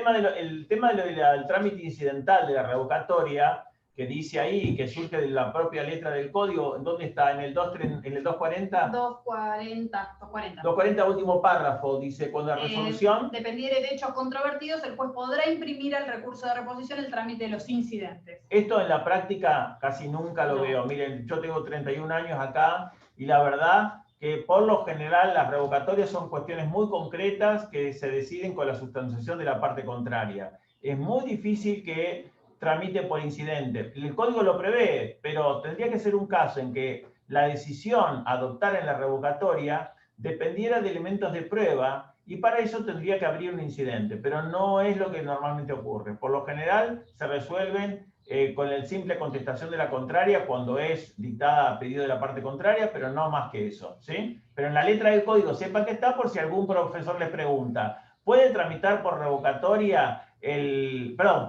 tema del trámite incidental de la revocatoria, que dice ahí, que surge de la propia letra del código, ¿dónde está? ¿En el 240? 240. 240, último párrafo, dice, cuando la resolución... Dependiere de hechos controvertidos, el juez podrá imprimir al recurso de reposición el trámite de los incidentes. Esto en la práctica casi nunca lo veo. Miren, yo tengo 31 años acá y la verdad que por lo general las revocatorias son cuestiones muy concretas que se deciden con la sustanciación de la parte contraria. Es muy difícil que tramite por incidente. El código lo prevé, pero tendría que ser un caso en que la decisión a adoptar en la revocatoria dependiera de elementos de prueba y para eso tendría que abrir un incidente, pero no es lo que normalmente ocurre. Por lo general se resuelven con la simple contestación de la contraria cuando es dictada a pedido de la parte contraria, pero no más que eso, ¿sí? Pero en la letra del código sepan que está por si algún profesor les pregunta. ¿Puede tramitar por revocatoria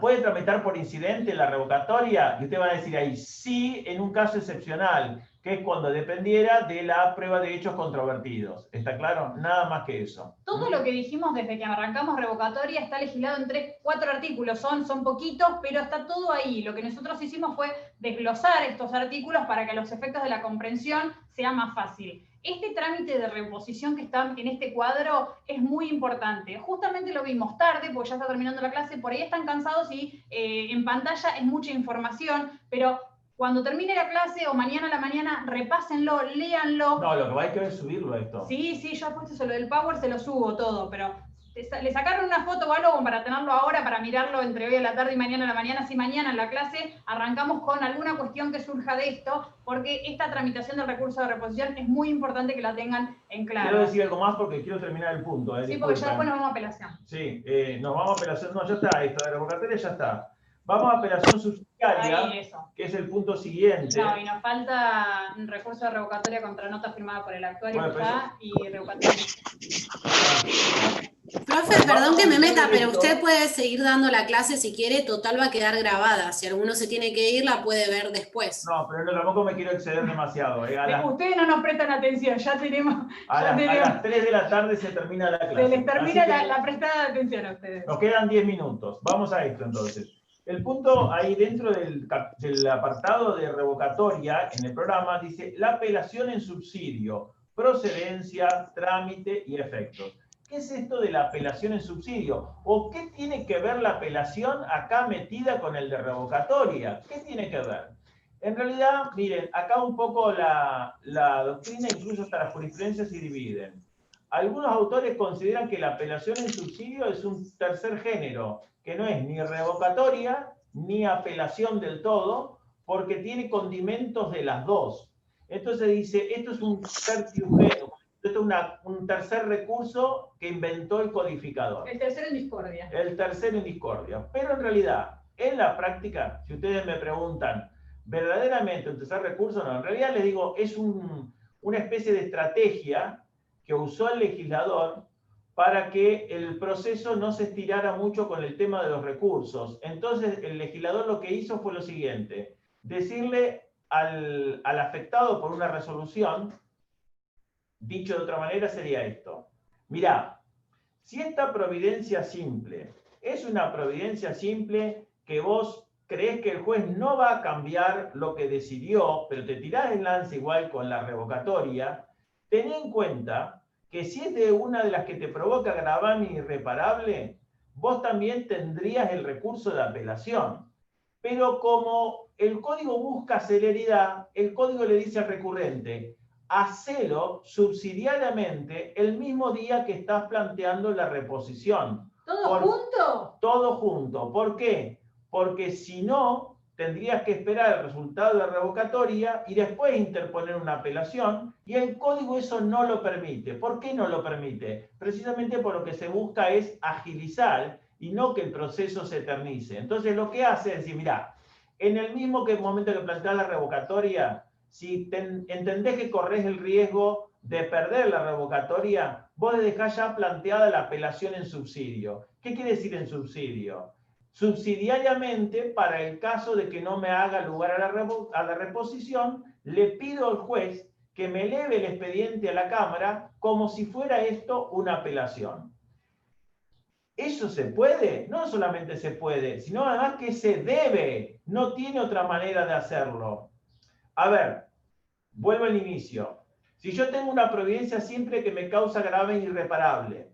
puede tramitar por incidente la revocatoria? Y usted va a decir ahí, sí, en un caso excepcional, que es cuando dependiera de la prueba de hechos controvertidos. ¿Está claro? Nada más que eso. Todo lo que dijimos desde que arrancamos revocatoria está legislado en 4 artículos, son poquitos, pero está todo ahí. Lo que nosotros hicimos fue desglosar estos artículos para que a los efectos de la comprensión sea más fácil. Este trámite de reposición que está en este cuadro es muy importante. Justamente lo vimos tarde, porque ya está terminando la clase, por ahí están cansados y en pantalla es mucha información, pero cuando termine la clase o mañana a la mañana, repásenlo, léanlo. No, lo que va a hacer es subirlo esto. Sí, yo después eso, lo del Power se lo subo todo, pero le sacaron una foto o algo para tenerlo ahora, para mirarlo entre hoy a la tarde y mañana a la mañana. Si mañana en la clase arrancamos con alguna cuestión que surja de esto, porque esta tramitación del recurso de reposición es muy importante que la tengan en claro. Quiero decir algo más porque quiero terminar el punto. Sí, porque ya después nos vamos a apelación. Sí, nos vamos a apelación. No, ya está, esto de revocatoria ya está. Vamos a apelación subsidiaria, Ahí, eso. que es el punto siguiente. No, y nos falta un recurso de revocatoria contra nota firmada por el actuario Bueno, ya, y revocatoria. Profe, perdón que me meta, pero usted puede seguir dando la clase si quiere, total va a quedar grabada. Si alguno se tiene que ir, la puede ver después. No, pero no, tampoco me quiero exceder demasiado. Ustedes no nos prestan atención, ya tenemos. A las 3 de la tarde se termina la clase. Se les termina Así que la prestada atención a ustedes. nos quedan 10 minutos. Vamos a esto entonces. El punto ahí dentro del apartado de revocatoria en el programa dice la apelación en subsidio, procedencia, trámite y efectos. ¿Qué es esto de la apelación en subsidio? ¿O qué tiene que ver la apelación acá metida con el de revocatoria? ¿Qué tiene que ver? En realidad, miren, acá un poco la doctrina, incluso hasta las jurisprudencias, se dividen. Algunos autores consideran que la apelación en subsidio es un tercer género, que no es ni revocatoria ni apelación del todo, porque tiene condimentos de las dos. Entonces dice, esto es un tertiugeno, esto es un tercer recurso que inventó el codificador. El tercero en discordia. El tercero en discordia. Pero en realidad, en la práctica, si ustedes me preguntan, ¿verdaderamente un tercer recurso? No, en realidad les digo, es una especie de estrategia que usó el legislador para que el proceso no se estirara mucho con el tema de los recursos. Entonces, el legislador lo que hizo fue lo siguiente, decirle al afectado por una resolución, dicho de otra manera, sería esto. Mirá, si esta providencia simple es una providencia simple que vos creés que el juez no va a cambiar lo que decidió, pero te tirás el lance igual con la revocatoria, ten en cuenta que si es de una de las que te provoca gravamen irreparable, vos también tendrías el recurso de apelación. Pero como el código busca celeridad, el código le dice al recurrente, hacelo subsidiariamente el mismo día que estás planteando la reposición. ¿Todo junto? Todo junto. ¿Por qué? Porque si no, tendrías que esperar el resultado de la revocatoria y después interponer una apelación, y el código eso no lo permite. ¿Por qué no lo permite? Precisamente por lo que se busca es agilizar y no que el proceso se eternice. Entonces lo que hace es decir, mirá, en el mismo momento que planteas la revocatoria, si entendés que corres el riesgo de perder la revocatoria, vos dejás ya planteada la apelación en subsidio. ¿Qué quiere decir en subsidio? Subsidiariamente, para el caso de que no me haga lugar a la reposición, le pido al juez que me eleve el expediente a la Cámara como si fuera esto una apelación. ¿Eso se puede? No solamente se puede, sino además que se debe. No tiene otra manera de hacerlo. A ver, vuelvo al inicio. Si yo tengo una providencia siempre que me causa grave e irreparable,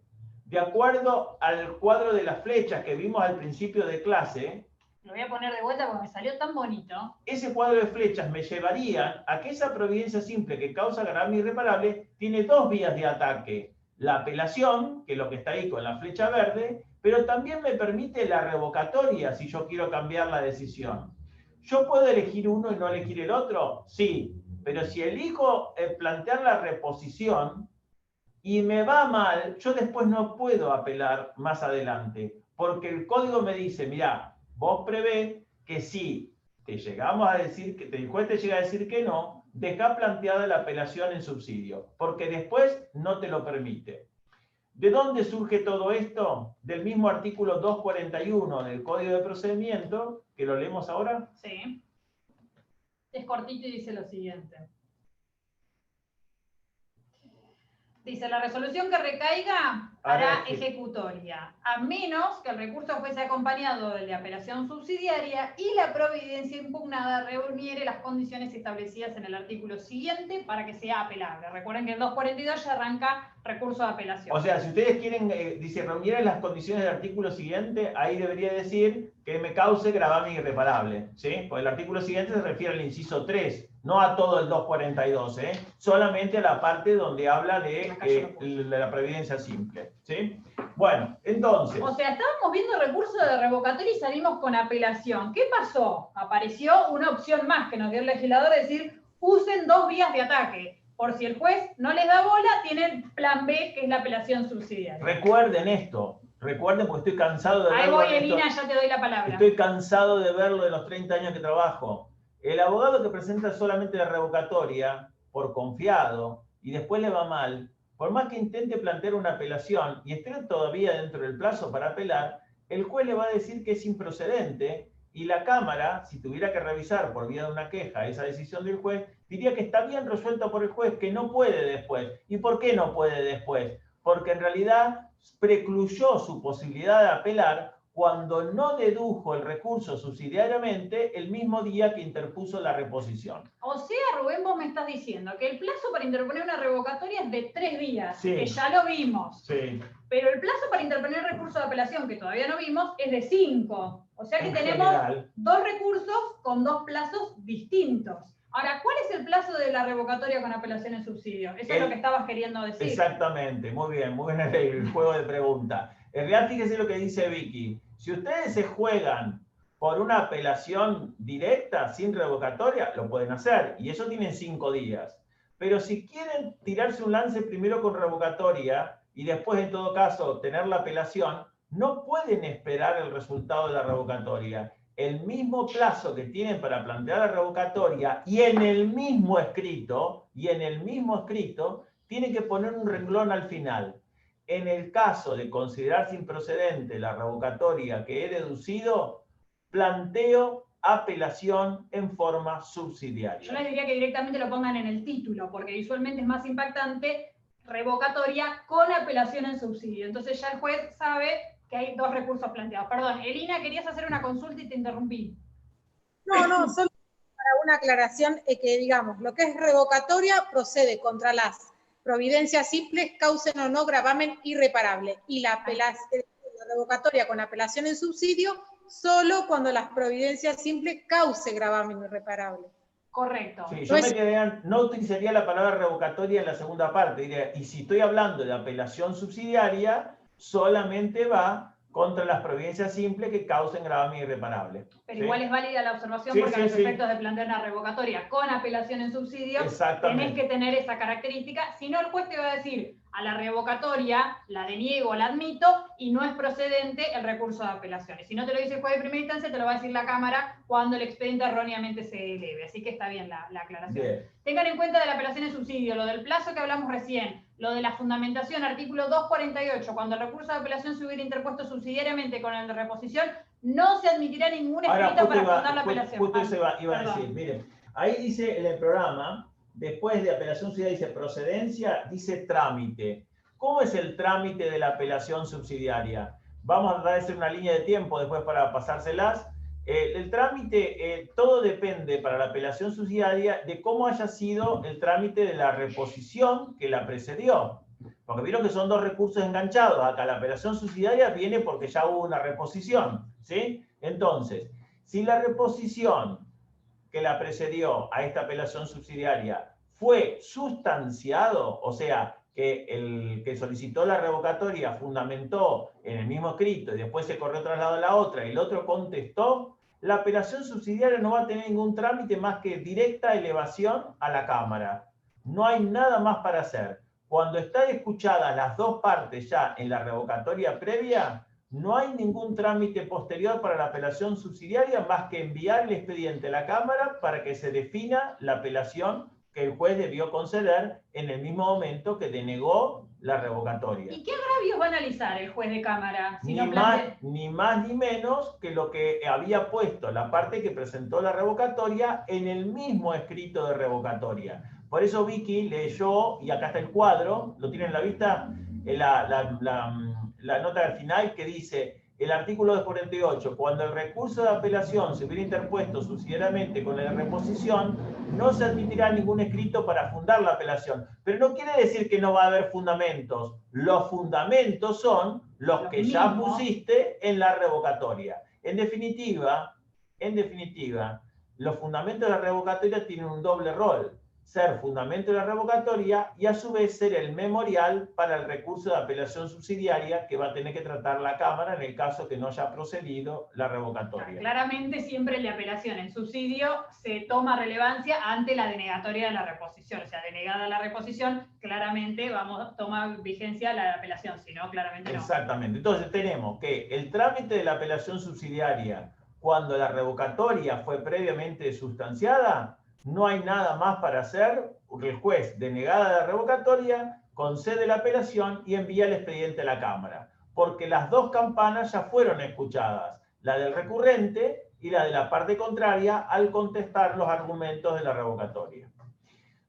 de acuerdo al cuadro de las flechas que vimos al principio de clase, Lo voy a poner de vuelta porque me salió tan bonito. ese cuadro de flechas me llevaría a que esa providencia simple que causa grave e irreparable tiene dos vías de ataque. La apelación, que es lo que está ahí con la flecha verde, pero también me permite la revocatoria si yo quiero cambiar la decisión. ¿Yo puedo elegir uno y no elegir el otro? Sí, pero si elijo plantear la reposición y me va mal, yo después no puedo apelar más adelante, porque el código me dice, mirá, vos prevés que si te llegamos a decir, que el juez te llega a decir que no, deja planteada la apelación en subsidio, porque después no te lo permite. ¿De dónde surge todo esto? Del mismo artículo 241 del Código de Procedimiento, que lo leemos ahora. Sí. Es cortito y dice lo siguiente. Dice, la resolución que recaiga hará ejecutoria, a menos que el recurso fuese acompañado del de apelación subsidiaria y la providencia impugnada reuniere las condiciones establecidas en el artículo siguiente para que sea apelable. Recuerden que el 242 ya arranca recurso de apelación. O sea, si ustedes quieren, dice, reuniere las condiciones del artículo siguiente, ahí debería decir que me cause gravamen irreparable, ¿sí? Porque el artículo siguiente se refiere al inciso 3, no a todo el 242, solamente a la parte donde habla de la previdencia simple, ¿sí? Bueno, entonces... O sea, estábamos viendo recurso de revocatoria y salimos con apelación. ¿Qué pasó? Apareció una opción más que nos dio el legislador, de decir, usen dos vías de ataque. Por si el juez no les da bola, tienen plan B, que es la apelación subsidiaria. Recuerden esto, Recuerden, porque estoy cansado de verlo. Ahí voy, Elina, ya te doy la palabra. Estoy cansado de verlo de los 30 años que trabajo. El abogado que presenta solamente la revocatoria, por confiado, y después le va mal, por más que intente plantear una apelación y esté todavía dentro del plazo para apelar, el juez le va a decir que es improcedente y la Cámara, si tuviera que revisar por vía de una queja esa decisión del juez, diría que está bien resuelta por el juez, que no puede después. ¿Y por qué no puede después? Porque en realidad precluyó su posibilidad de apelar cuando no dedujo el recurso subsidiariamente el mismo día que interpuso la reposición. O sea, Rubén, vos me estás diciendo que el plazo para interponer una revocatoria es de 3 días, Sí. que ya lo vimos. Sí. Pero el plazo para interponer el recurso de apelación, que todavía no vimos, es de 5. O sea que En tenemos general. 2 recursos con 2 plazos distintos. Ahora, ¿cuál es el plazo de la revocatoria con apelación en subsidio? Eso es lo que estabas queriendo decir. Exactamente, muy bien el juego de preguntas. En realidad, fíjese lo que dice Vicky. Si ustedes se juegan por una apelación directa, sin revocatoria, lo pueden hacer. Y eso tienen 5 días. Pero si quieren tirarse un lance primero con revocatoria y después, en todo caso, tener la apelación, no pueden esperar el resultado de la revocatoria. El mismo plazo que tienen para plantear la revocatoria y en el mismo escrito, tienen que poner un renglón al final. En el caso de considerarse improcedente la revocatoria que he deducido, planteo apelación en forma subsidiaria. Yo les diría que directamente lo pongan en el título, porque visualmente es más impactante revocatoria con apelación en subsidio. Entonces ya el juez sabe que hay 2 recursos planteados. Perdón, Elina, querías hacer una consulta y te interrumpí. No, solo para una aclaración, que digamos, lo que es revocatoria procede contra las providencias simples, causen o no gravamen irreparable. Y la revocatoria con apelación en subsidio, solo cuando las providencias simples cause gravamen irreparable. Correcto. Sí, yo no utilizaría la palabra revocatoria en la segunda parte. Diría, y si estoy hablando de apelación subsidiaria, solamente va contra las providencias simples que causen gravamen irreparable. Pero ¿sí? igual es válida la observación Sí, porque sí, a los sí. efectos de plantear una revocatoria con apelación en subsidio, Exactamente. tenés que tener esa característica. Si no, el juez te va a decir, a la revocatoria la deniego, la admito, y no es procedente el recurso de apelación. Y si no te lo dice el juez de primera instancia, te lo va a decir la Cámara cuando el expediente erróneamente se eleve. Así que está bien la aclaración. Bien. Tengan en cuenta de la apelación en subsidio, lo del plazo que hablamos recién, lo de la fundamentación, artículo 248, cuando el recurso de apelación se hubiera interpuesto subsidiariamente con el de reposición, no se admitirá ningún escrito para fundar la apelación. Justo eso iba a Perdón. decir, miren, ahí dice en el programa, después de apelación subsidiaria dice procedencia, dice trámite. ¿Cómo es el trámite de la apelación subsidiaria? Vamos a tratar de hacer una línea de tiempo después para pasárselas. El trámite, todo depende para la apelación subsidiaria de cómo haya sido el trámite de la reposición que la precedió. Porque vieron que son 2 recursos enganchados. Acá la apelación subsidiaria viene porque ya hubo una reposición, ¿sí? Entonces, si la reposición que la precedió a esta apelación subsidiaria fue sustanciado, o sea, que el que solicitó la revocatoria fundamentó en el mismo escrito y después se corrió traslado a la otra y el otro contestó, la apelación subsidiaria no va a tener ningún trámite más que directa elevación a la Cámara. No hay nada más para hacer. Cuando están escuchadas las 2 partes ya en la revocatoria previa, no hay ningún trámite posterior para la apelación subsidiaria más que enviar el expediente a la Cámara para que se defina la apelación que el juez debió conceder en el mismo momento que denegó la revocatoria. ¿Y qué agravios va a analizar el juez de Cámara? Si Ni no plantea... más ni menos que lo que había puesto la parte que presentó la revocatoria en el mismo escrito de revocatoria. Por eso Vicky leyó, y acá está el cuadro, ¿lo tienen en la vista? La nota al final que dice, el artículo 248, cuando el recurso de apelación se hubiera interpuesto subsidiariamente con la reposición, no se admitirá ningún escrito para fundar la apelación. Pero no quiere decir que no va a haber fundamentos. Los fundamentos son los que ya pusiste en la revocatoria. En definitiva, los fundamentos de la revocatoria tienen un doble rol. ser fundamento de la revocatoria y a su vez ser el memorial para el recurso de apelación subsidiaria que va a tener que tratar la Cámara en el caso que no haya procedido la revocatoria. Claramente siempre el de apelación en subsidio se toma relevancia ante la denegatoria de la reposición. O sea, denegada la reposición, claramente toma vigencia la apelación, si no, claramente no. Exactamente. Entonces tenemos que el trámite de la apelación subsidiaria, cuando la revocatoria fue previamente sustanciada, no hay nada más para hacer. El juez, denegada la revocatoria, concede la apelación y envía el expediente a la Cámara. Porque las dos campanas ya fueron escuchadas, la del recurrente y la de la parte contraria, al contestar los argumentos de la revocatoria.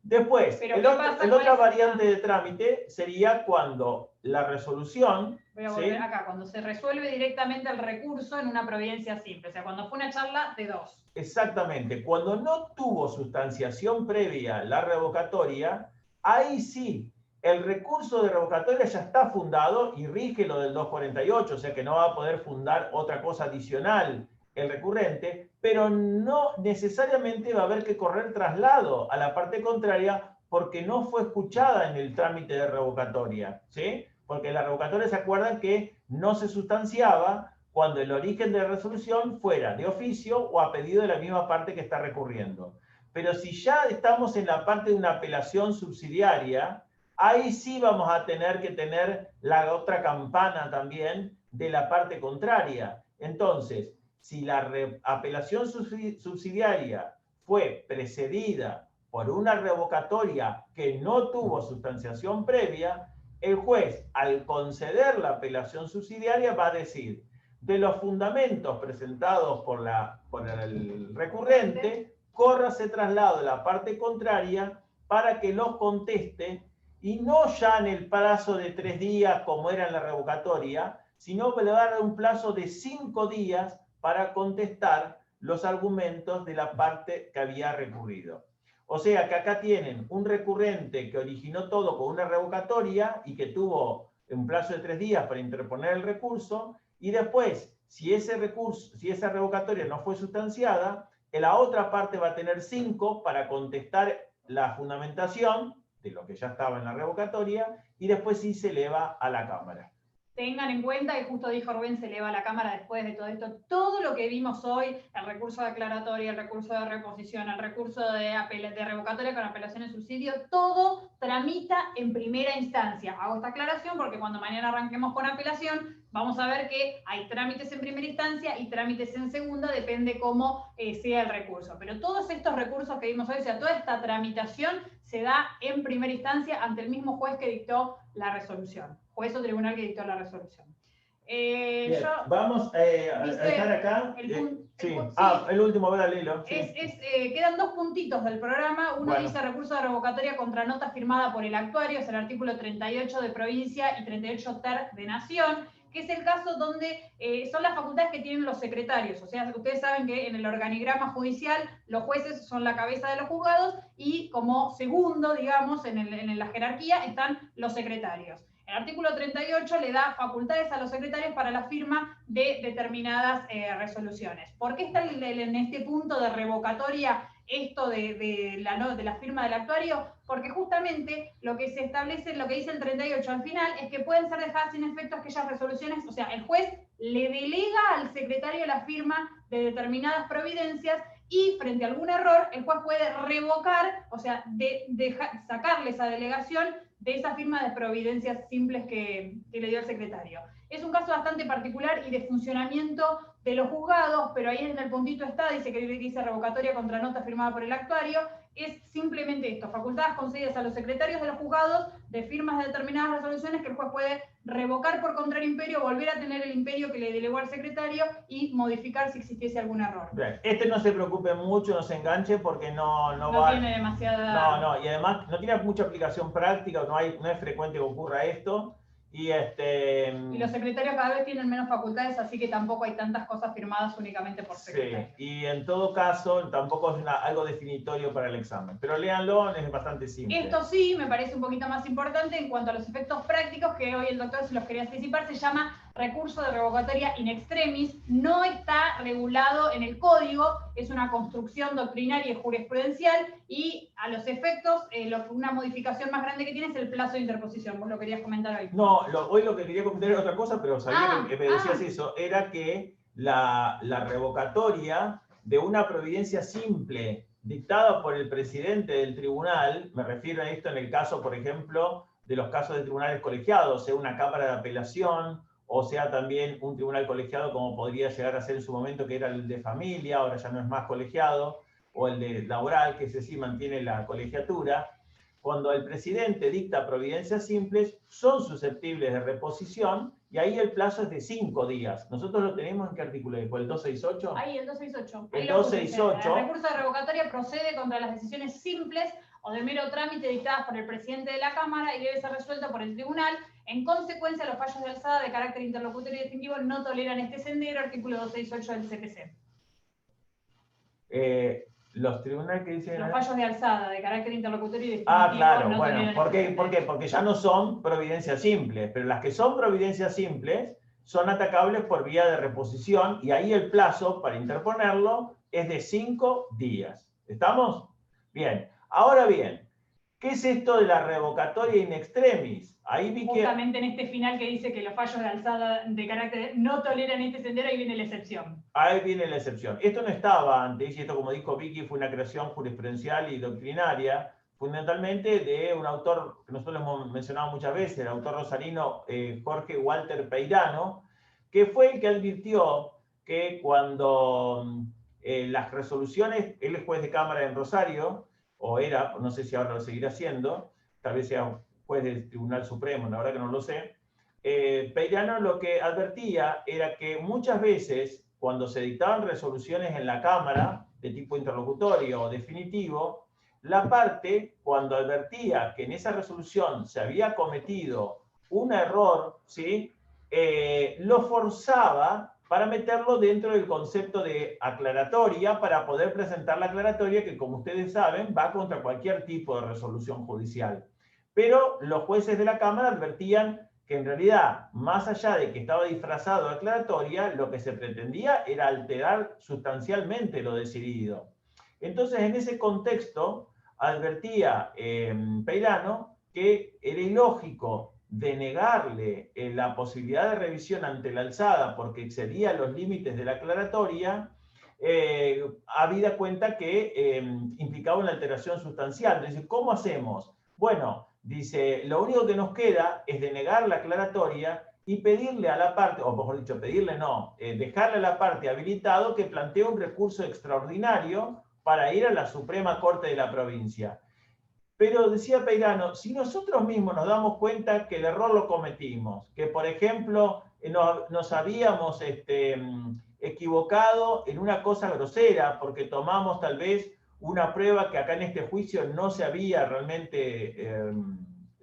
Después, la otra variante de trámite sería cuando la resolución... Voy a volver acá, cuando se resuelve directamente el recurso en una providencia simple, o sea, cuando fue una charla de dos. Exactamente, cuando no tuvo sustanciación previa la revocatoria, ahí sí, el recurso de revocatoria ya está fundado y rige lo del 248, o sea que no va a poder fundar otra cosa adicional el recurrente, pero no necesariamente va a haber que correr traslado a la parte contraria porque no fue escuchada en el trámite de revocatoria, ¿sí? Porque la revocatoria, ¿se acuerdan que no se sustanciaba cuando el origen de la resolución fuera de oficio o a pedido de la misma parte que está recurriendo? Pero si ya estamos en la parte de una apelación subsidiaria, ahí sí vamos a tener que tener la otra campana también de la parte contraria. Entonces, si la apelación subsidiaria fue precedida por una revocatoria que no tuvo sustanciación previa, el juez, al conceder la apelación subsidiaria, va a decir, de los fundamentos presentados por el recurrente, córrase traslado de la parte contraria para que los conteste, y no ya en el plazo de 3 días como era en la revocatoria, sino que le va a dar un plazo de 5 días para contestar los argumentos de la parte que había recurrido. O sea que acá tienen un recurrente que originó todo con una revocatoria y que tuvo un plazo de 3 días para interponer el recurso, y después, si esa revocatoria no fue sustanciada, la otra parte va a tener 5 para contestar la fundamentación de lo que ya estaba en la revocatoria, y después sí se eleva a la Cámara. Tengan en cuenta que justo dijo Rubén, se eleva a la Cámara después de todo esto. Todo lo que vimos hoy, el recurso de aclaratoria, el recurso de reposición, el recurso de revocatoria con apelación en subsidio, todo tramita en primera instancia. Hago esta aclaración porque cuando mañana arranquemos con apelación, vamos a ver que hay trámites en primera instancia y trámites en segunda, depende cómo sea el recurso. Pero todos estos recursos que vimos hoy, o sea, toda esta tramitación se da en primera instancia ante el mismo juez que dictó la resolución. Juez o tribunal que dictó la resolución. Bien, vamos a dejar acá. El último, ¿verdad, Lilo? Sí. Quedan 2 puntitos del programa. Uno bueno. dice recurso de revocatoria contra nota firmada por el actuario, es el artículo 38 de provincia y 38 ter de nación, que es el caso donde son las facultades que tienen los secretarios. O sea, ustedes saben que en el organigrama judicial los jueces son la cabeza de los juzgados y como segundo, digamos, en la jerarquía están los secretarios. El artículo 38 le da facultades a los secretarios para la firma de determinadas resoluciones. ¿Por qué está en este punto de revocatoria esto de la firma del actuario? Porque justamente lo que se establece, lo que dice el 38 al final, es que pueden ser dejadas sin efecto aquellas resoluciones, o sea, el juez le delega al secretario la firma de determinadas providencias y frente a algún error, el juez puede revocar, o sea, sacarle esa delegación de esa firma de providencias simples que le dio el secretario. Es un caso bastante particular y de funcionamiento de los juzgados, pero ahí en el puntito está, dice que dice revocatoria contra nota firmada por el actuario, es simplemente esto, facultades concedidas a los secretarios de los juzgados de firmas de determinadas resoluciones que el juez puede revocar por contrario imperio, volver a tener el imperio que le delegó al secretario y modificar si existiese algún error. Bien. No se preocupe mucho, no se enganche porque no tiene demasiada... No, y además no tiene mucha aplicación práctica, no es frecuente que ocurra esto. Y los secretarios cada vez tienen menos facultades, así que tampoco hay tantas cosas firmadas únicamente por secretario. Sí, y en todo caso tampoco es algo definitorio para el examen, pero léanlo, es bastante simple. Esto sí me parece un poquito más importante en cuanto a los efectos prácticos, que hoy el doctor se los quería anticipar, se llama recurso de revocatoria in extremis, no está regulado en el código, es una construcción doctrinaria y jurisprudencial, y a los efectos, una modificación más grande que tiene es el plazo de interposición. Vos lo querías comentar hoy. No, hoy lo que quería comentar era otra cosa, pero sabía que me decías eso, era que la revocatoria de una providencia simple dictada por el presidente del tribunal, me refiero a esto en el caso, por ejemplo, de los casos de tribunales colegiados, sea una cámara de apelación, o sea también un tribunal colegiado como podría llegar a ser en su momento, que era el de familia, ahora ya no es más colegiado, o el de laboral, que ese sí mantiene la colegiatura. Cuando el presidente dicta providencias simples, son susceptibles de reposición, y ahí el plazo es de 5 días. Nosotros lo tenemos en qué artículo, ¿por el 268? Ahí, el 268. El 268. El recurso de revocatoria procede contra las decisiones simples o de mero trámite dictadas por el presidente de la Cámara y debe ser resuelto por el tribunal. En consecuencia, los fallos de alzada de carácter interlocutorio y definitivo no toleran este sendero, artículo 268 del CPC. Los tribunales que dicen... Los fallos de alzada de carácter interlocutorio y definitivo. Ah, claro, no bueno, ¿por qué? Porque ya no son providencias simples, pero las que son providencias simples son atacables por vía de reposición, y ahí el plazo para interponerlo es de 5 días. ¿Estamos? Bien. Ahora bien, ¿qué es esto de la revocatoria in extremis? Ahí vi que... Justamente en este final que dice que los fallos de alzada de carácter no toleran este sendero, ahí viene la excepción. Ahí viene la excepción. Esto no estaba antes, y esto, como dijo Vicky, fue una creación jurisprudencial y doctrinaria, fundamentalmente de un autor que nosotros hemos mencionado muchas veces, el autor rosarino Jorge Walter Peirano, que fue el que advirtió que cuando las resoluciones, él es juez de cámara en Rosario, o era, no sé si ahora lo seguirá haciendo, tal vez sea juez del Tribunal Supremo, la verdad que no lo sé. Peirano lo que advertía era que muchas veces, cuando se dictaban resoluciones en la Cámara, de tipo interlocutorio o definitivo, la parte, cuando advertía que en esa resolución se había cometido un error, ¿sí? Lo forzaba para meterlo dentro del concepto de aclaratoria, para poder presentar la aclaratoria, que como ustedes saben va contra cualquier tipo de resolución judicial. Pero los jueces de la Cámara advertían que en realidad, más allá de que estaba disfrazado de aclaratoria, lo que se pretendía era alterar sustancialmente lo decidido. Entonces, en ese contexto, advertía Peirano que era ilógico denegarle la posibilidad de revisión ante la alzada porque excedía los límites de la aclaratoria, habida cuenta que implicaba una alteración sustancial. Entonces, ¿cómo hacemos? Bueno, dice, lo único que nos queda es denegar la aclaratoria y pedirle a la parte, o mejor dicho, pedirle no, dejarle a la parte habilitado que plantee un recurso extraordinario para ir a la Suprema Corte de la provincia. Pero decía Peirano, si nosotros mismos nos damos cuenta que el error lo cometimos, que por ejemplo nos habíamos equivocado en una cosa grosera, porque tomamos tal vez una prueba que acá en este juicio no se había realmente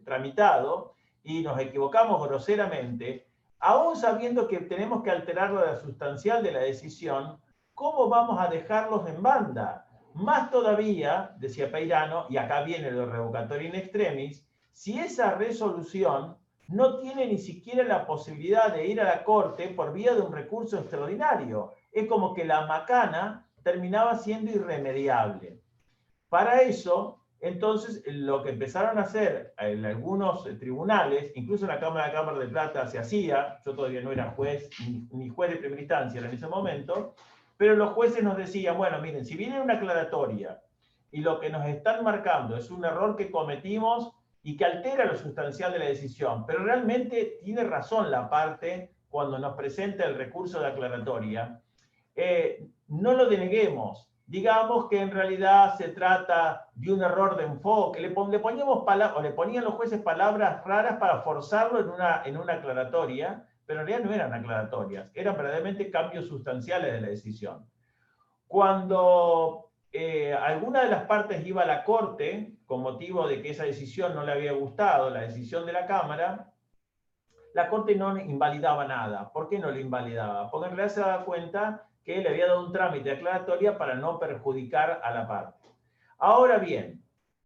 tramitado, y nos equivocamos groseramente, aún sabiendo que tenemos que alterar la sustancial de la decisión, ¿cómo vamos a dejarlos en banda? Más todavía, decía Peirano, y acá viene lo revocatorio in extremis, si esa resolución no tiene ni siquiera la posibilidad de ir a la Corte por vía de un recurso extraordinario. Es como que la macana terminaba siendo irremediable. Para eso, entonces, lo que empezaron a hacer en algunos tribunales, incluso en la Cámara de Plata se hacía, yo todavía no era juez, ni juez de primera instancia en ese momento, pero los jueces nos decían, bueno, miren, si viene una aclaratoria y lo que nos están marcando es un error que cometimos y que altera lo sustancial de la decisión, pero realmente tiene razón la parte cuando nos presenta el recurso de aclaratoria, no lo deneguemos. Digamos que en realidad se trata de un error de enfoque. Le ponían los jueces palabras raras para forzarlo en una aclaratoria, pero en realidad no eran aclaratorias, eran verdaderamente cambios sustanciales de la decisión. Cuando alguna de las partes iba a la Corte, con motivo de que esa decisión no le había gustado, la decisión de la Cámara, la Corte no invalidaba nada. ¿Por qué no lo invalidaba? Porque en realidad se daba cuenta que le había dado un trámite de aclaratoria para no perjudicar a la parte. Ahora bien,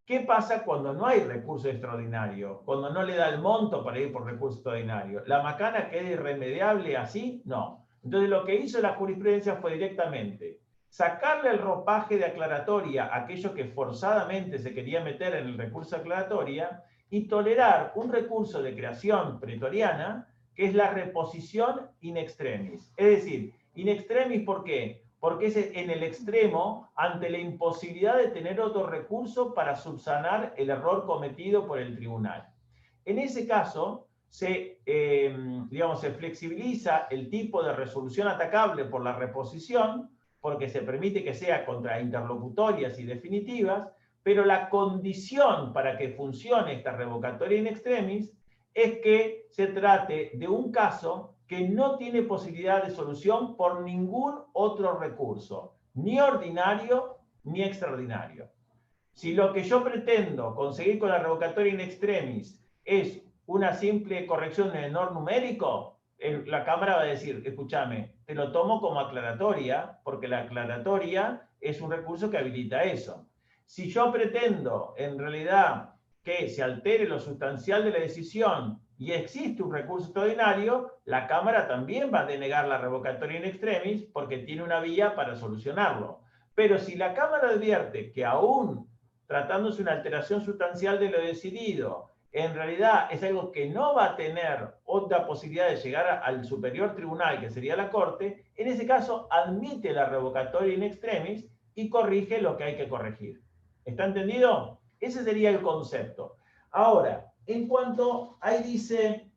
¿qué pasa cuando no hay recurso extraordinario? Cuando no le da el monto para ir por recurso extraordinario. ¿La macana queda irremediable así? No. Entonces lo que hizo la jurisprudencia fue directamente sacarle el ropaje de aclaratoria a aquello que forzadamente se quería meter en el recurso de aclaratoria y tolerar un recurso de creación pretoriana que es la reposición in extremis. Es decir, in extremis, ¿por qué? Porque es en el extremo ante la imposibilidad de tener otro recurso para subsanar el error cometido por el tribunal. En ese caso, se flexibiliza el tipo de resolución atacable por la reposición, porque se permite que sea contra interlocutorias y definitivas, pero la condición para que funcione esta revocatoria in extremis es que se trate de un caso que no tiene posibilidad de solución por ningún otro recurso, ni ordinario ni extraordinario. Si lo que yo pretendo conseguir con la revocatoria in extremis es una simple corrección en el error numérico, la Cámara va a decir, escúchame, te lo tomo como aclaratoria, porque la aclaratoria es un recurso que habilita eso. Si yo pretendo, en realidad, que se altere lo sustancial de la decisión y existe un recurso extraordinario, la Cámara también va a denegar la revocatoria in extremis porque tiene una vía para solucionarlo. Pero si la Cámara advierte que aún tratándose una alteración sustancial de lo decidido, en realidad es algo que no va a tener otra posibilidad de llegar al superior tribunal, que sería la Corte, en ese caso admite la revocatoria in extremis y corrige lo que hay que corregir. ¿Está entendido? Ese sería el concepto. Ahora, en cuanto, ahí dice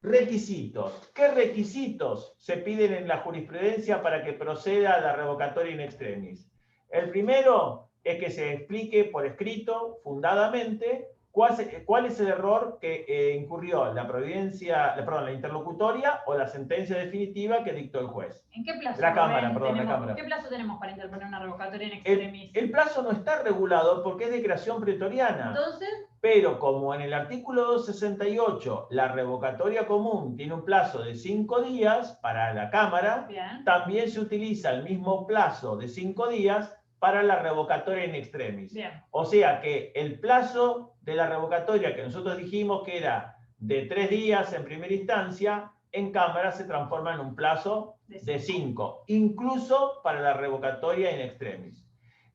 requisitos. ¿Qué requisitos se piden en la jurisprudencia para que proceda la revocatoria in extremis? El primero es que se explique por escrito, fundadamente, ¿cuál es el error que incurrió la interlocutoria o la sentencia definitiva que dictó el juez? ¿En qué plazo? La Cámara, perdón, la Cámara. ¿Qué plazo tenemos para interponer una revocatoria in extremis? El plazo no está regulado porque es de creación pretoriana. Entonces, pero como en el artículo 268 la revocatoria común tiene un plazo de 5 días para la Cámara, bien, también se utiliza el mismo plazo de 5 días para la revocatoria in extremis. bien. O sea que el plazo de la revocatoria que nosotros dijimos que era de 3 días en primera instancia, en Cámara se transforma en un plazo de 5, incluso para la revocatoria in extremis.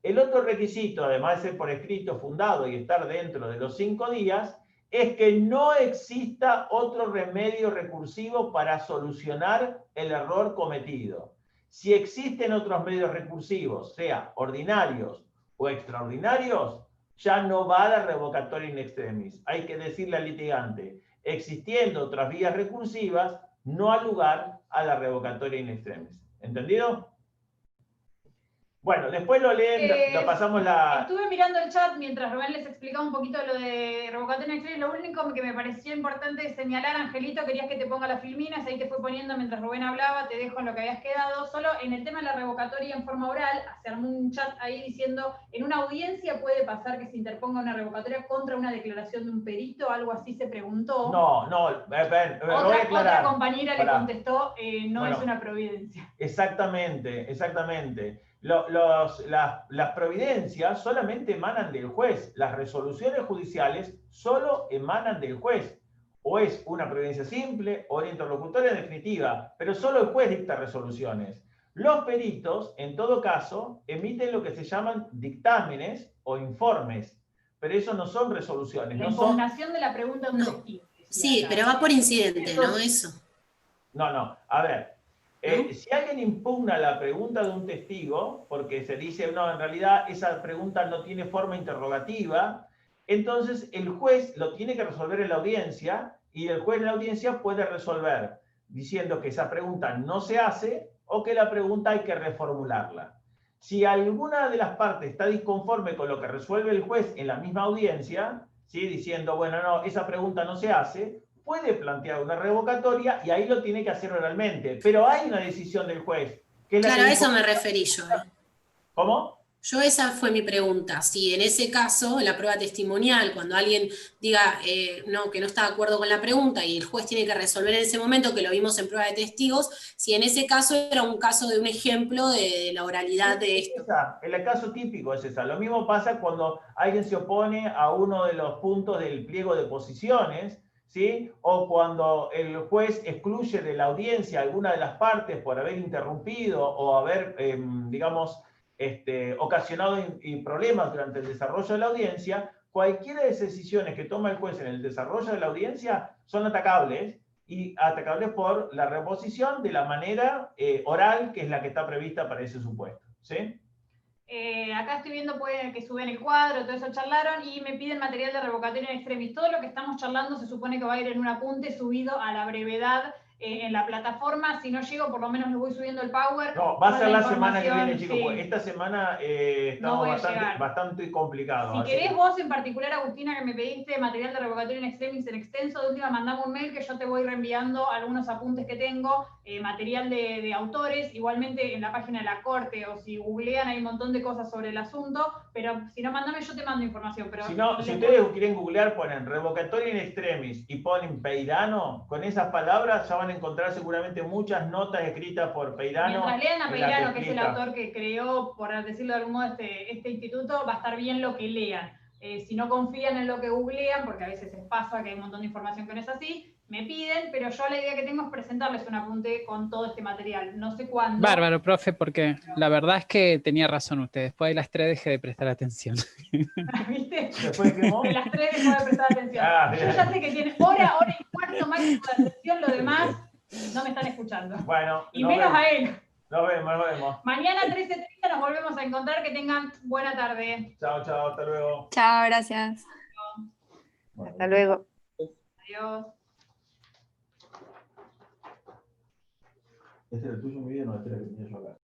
El otro requisito, además de ser por escrito fundado y estar dentro de los 5 días, es que no exista otro remedio recursivo para solucionar el error cometido. Si existen otros medios recursivos, sea ordinarios o extraordinarios, ya no va a la revocatoria in extremis. Hay que decirle al litigante, existiendo otras vías recursivas, no ha lugar a la revocatoria in extremis. ¿Entendido? Bueno, después lo leen, lo pasamos la... Estuve mirando el chat mientras Rubén les explicaba un poquito lo de revocatoria in extremis. Lo único que me pareció importante señalar, Angelito, querías que te ponga las filminas, ahí te fue poniendo mientras Rubén hablaba, te dejo en lo que habías quedado. Solo en el tema de la revocatoria en forma oral, se armó un chat ahí diciendo, en una audiencia puede pasar que se interponga una revocatoria contra una declaración de un perito, algo así se preguntó. No, Otra compañera le contestó, no bueno, es una providencia. Exactamente, exactamente. Las providencias solamente emanan del juez. Las resoluciones judiciales solo emanan del juez. O es una providencia simple o una interlocutoria definitiva, pero solo el juez dicta resoluciones. Los peritos, en todo caso, emiten lo que se llaman dictámenes o informes, pero eso no son resoluciones. La no son... impugnación de la pregunta de un testigo. Sí, pero va por incidente, ¿no? Eso. No, a ver. Si alguien impugna la pregunta de un testigo, porque se dice, no, en realidad esa pregunta no tiene forma interrogativa, entonces el juez lo tiene que resolver en la audiencia y el juez en la audiencia puede resolver diciendo que esa pregunta no se hace o que la pregunta hay que reformularla. Si alguna de las partes está disconforme con lo que resuelve el juez en la misma audiencia, ¿sí? Diciendo, bueno, no, esa pregunta no se hace, puede plantear una revocatoria y ahí lo tiene que hacer oralmente. Pero hay una decisión del juez. Que es claro, a eso me referí yo. ¿Cómo? Esa fue mi pregunta. Si en ese caso, la prueba testimonial, cuando alguien diga que no está de acuerdo con la pregunta y el juez tiene que resolver en ese momento, que lo vimos en prueba de testigos, si en ese caso era un caso de un ejemplo de la oralidad de esto. El caso típico es esa. Lo mismo pasa cuando alguien se opone a uno de los puntos del pliego de posiciones, ¿sí? O cuando el juez excluye de la audiencia alguna de las partes por haber interrumpido o haber, digamos, ocasionado problemas durante el desarrollo de la audiencia, cualquiera de esas decisiones que toma el juez en el desarrollo de la audiencia son atacables, y atacables por la reposición de la manera oral, que es la que está prevista para ese supuesto, ¿sí? Acá estoy viendo que suben el cuadro, todo eso charlaron, y me piden material de revocatoria in extremis. Todo lo que estamos charlando se supone que va a ir en un apunte subido a la brevedad en la plataforma. Si no llego, por lo menos les voy subiendo el Power. No, va a ser la semana que viene, chicos, sí. porque esta semana No estamos bastante complicados. Si querés vos en particular, Agustina, que me pediste material de revocatoria in extremis en extenso, de última mandame un mail que yo te voy reenviando algunos apuntes que tengo, material de autores, igualmente en la página de la Corte, o si googlean hay un montón de cosas sobre el asunto, pero si no, mandame, yo te mando información. Pero si no, si ustedes quieren googlear, ponen revocatoria in extremis y ponen Peirano, con esas palabras ya van a encontrar seguramente muchas notas escritas por Peirano. Mientras lean a Peirano, que es el autor que creó, por decirlo de algún modo, este instituto, va a estar bien lo que lean. Si no confían en lo que googlean, porque a veces les pasa que hay un montón de información que no es así, me piden, pero yo la idea que tengo es presentarles un apunte con todo este material. No sé cuándo. Bárbaro, profe, porque la verdad es que tenía razón usted. Después de las 3 dejé de prestar atención. ¿Viste? ¿Después de qué? De las 3 dejó de prestar atención. Yo ya sé que tiene hora y cuarto máximo de atención, lo demás no me están escuchando. Bueno, y menos a él. Nos vemos. Mañana 13:30 nos volvemos a encontrar. Que tengan buena tarde. Chao, hasta luego. Chao, gracias. Hasta luego. Adiós. ¿Este era el tuyo, mi vida? No, este era el que tenía yo acá.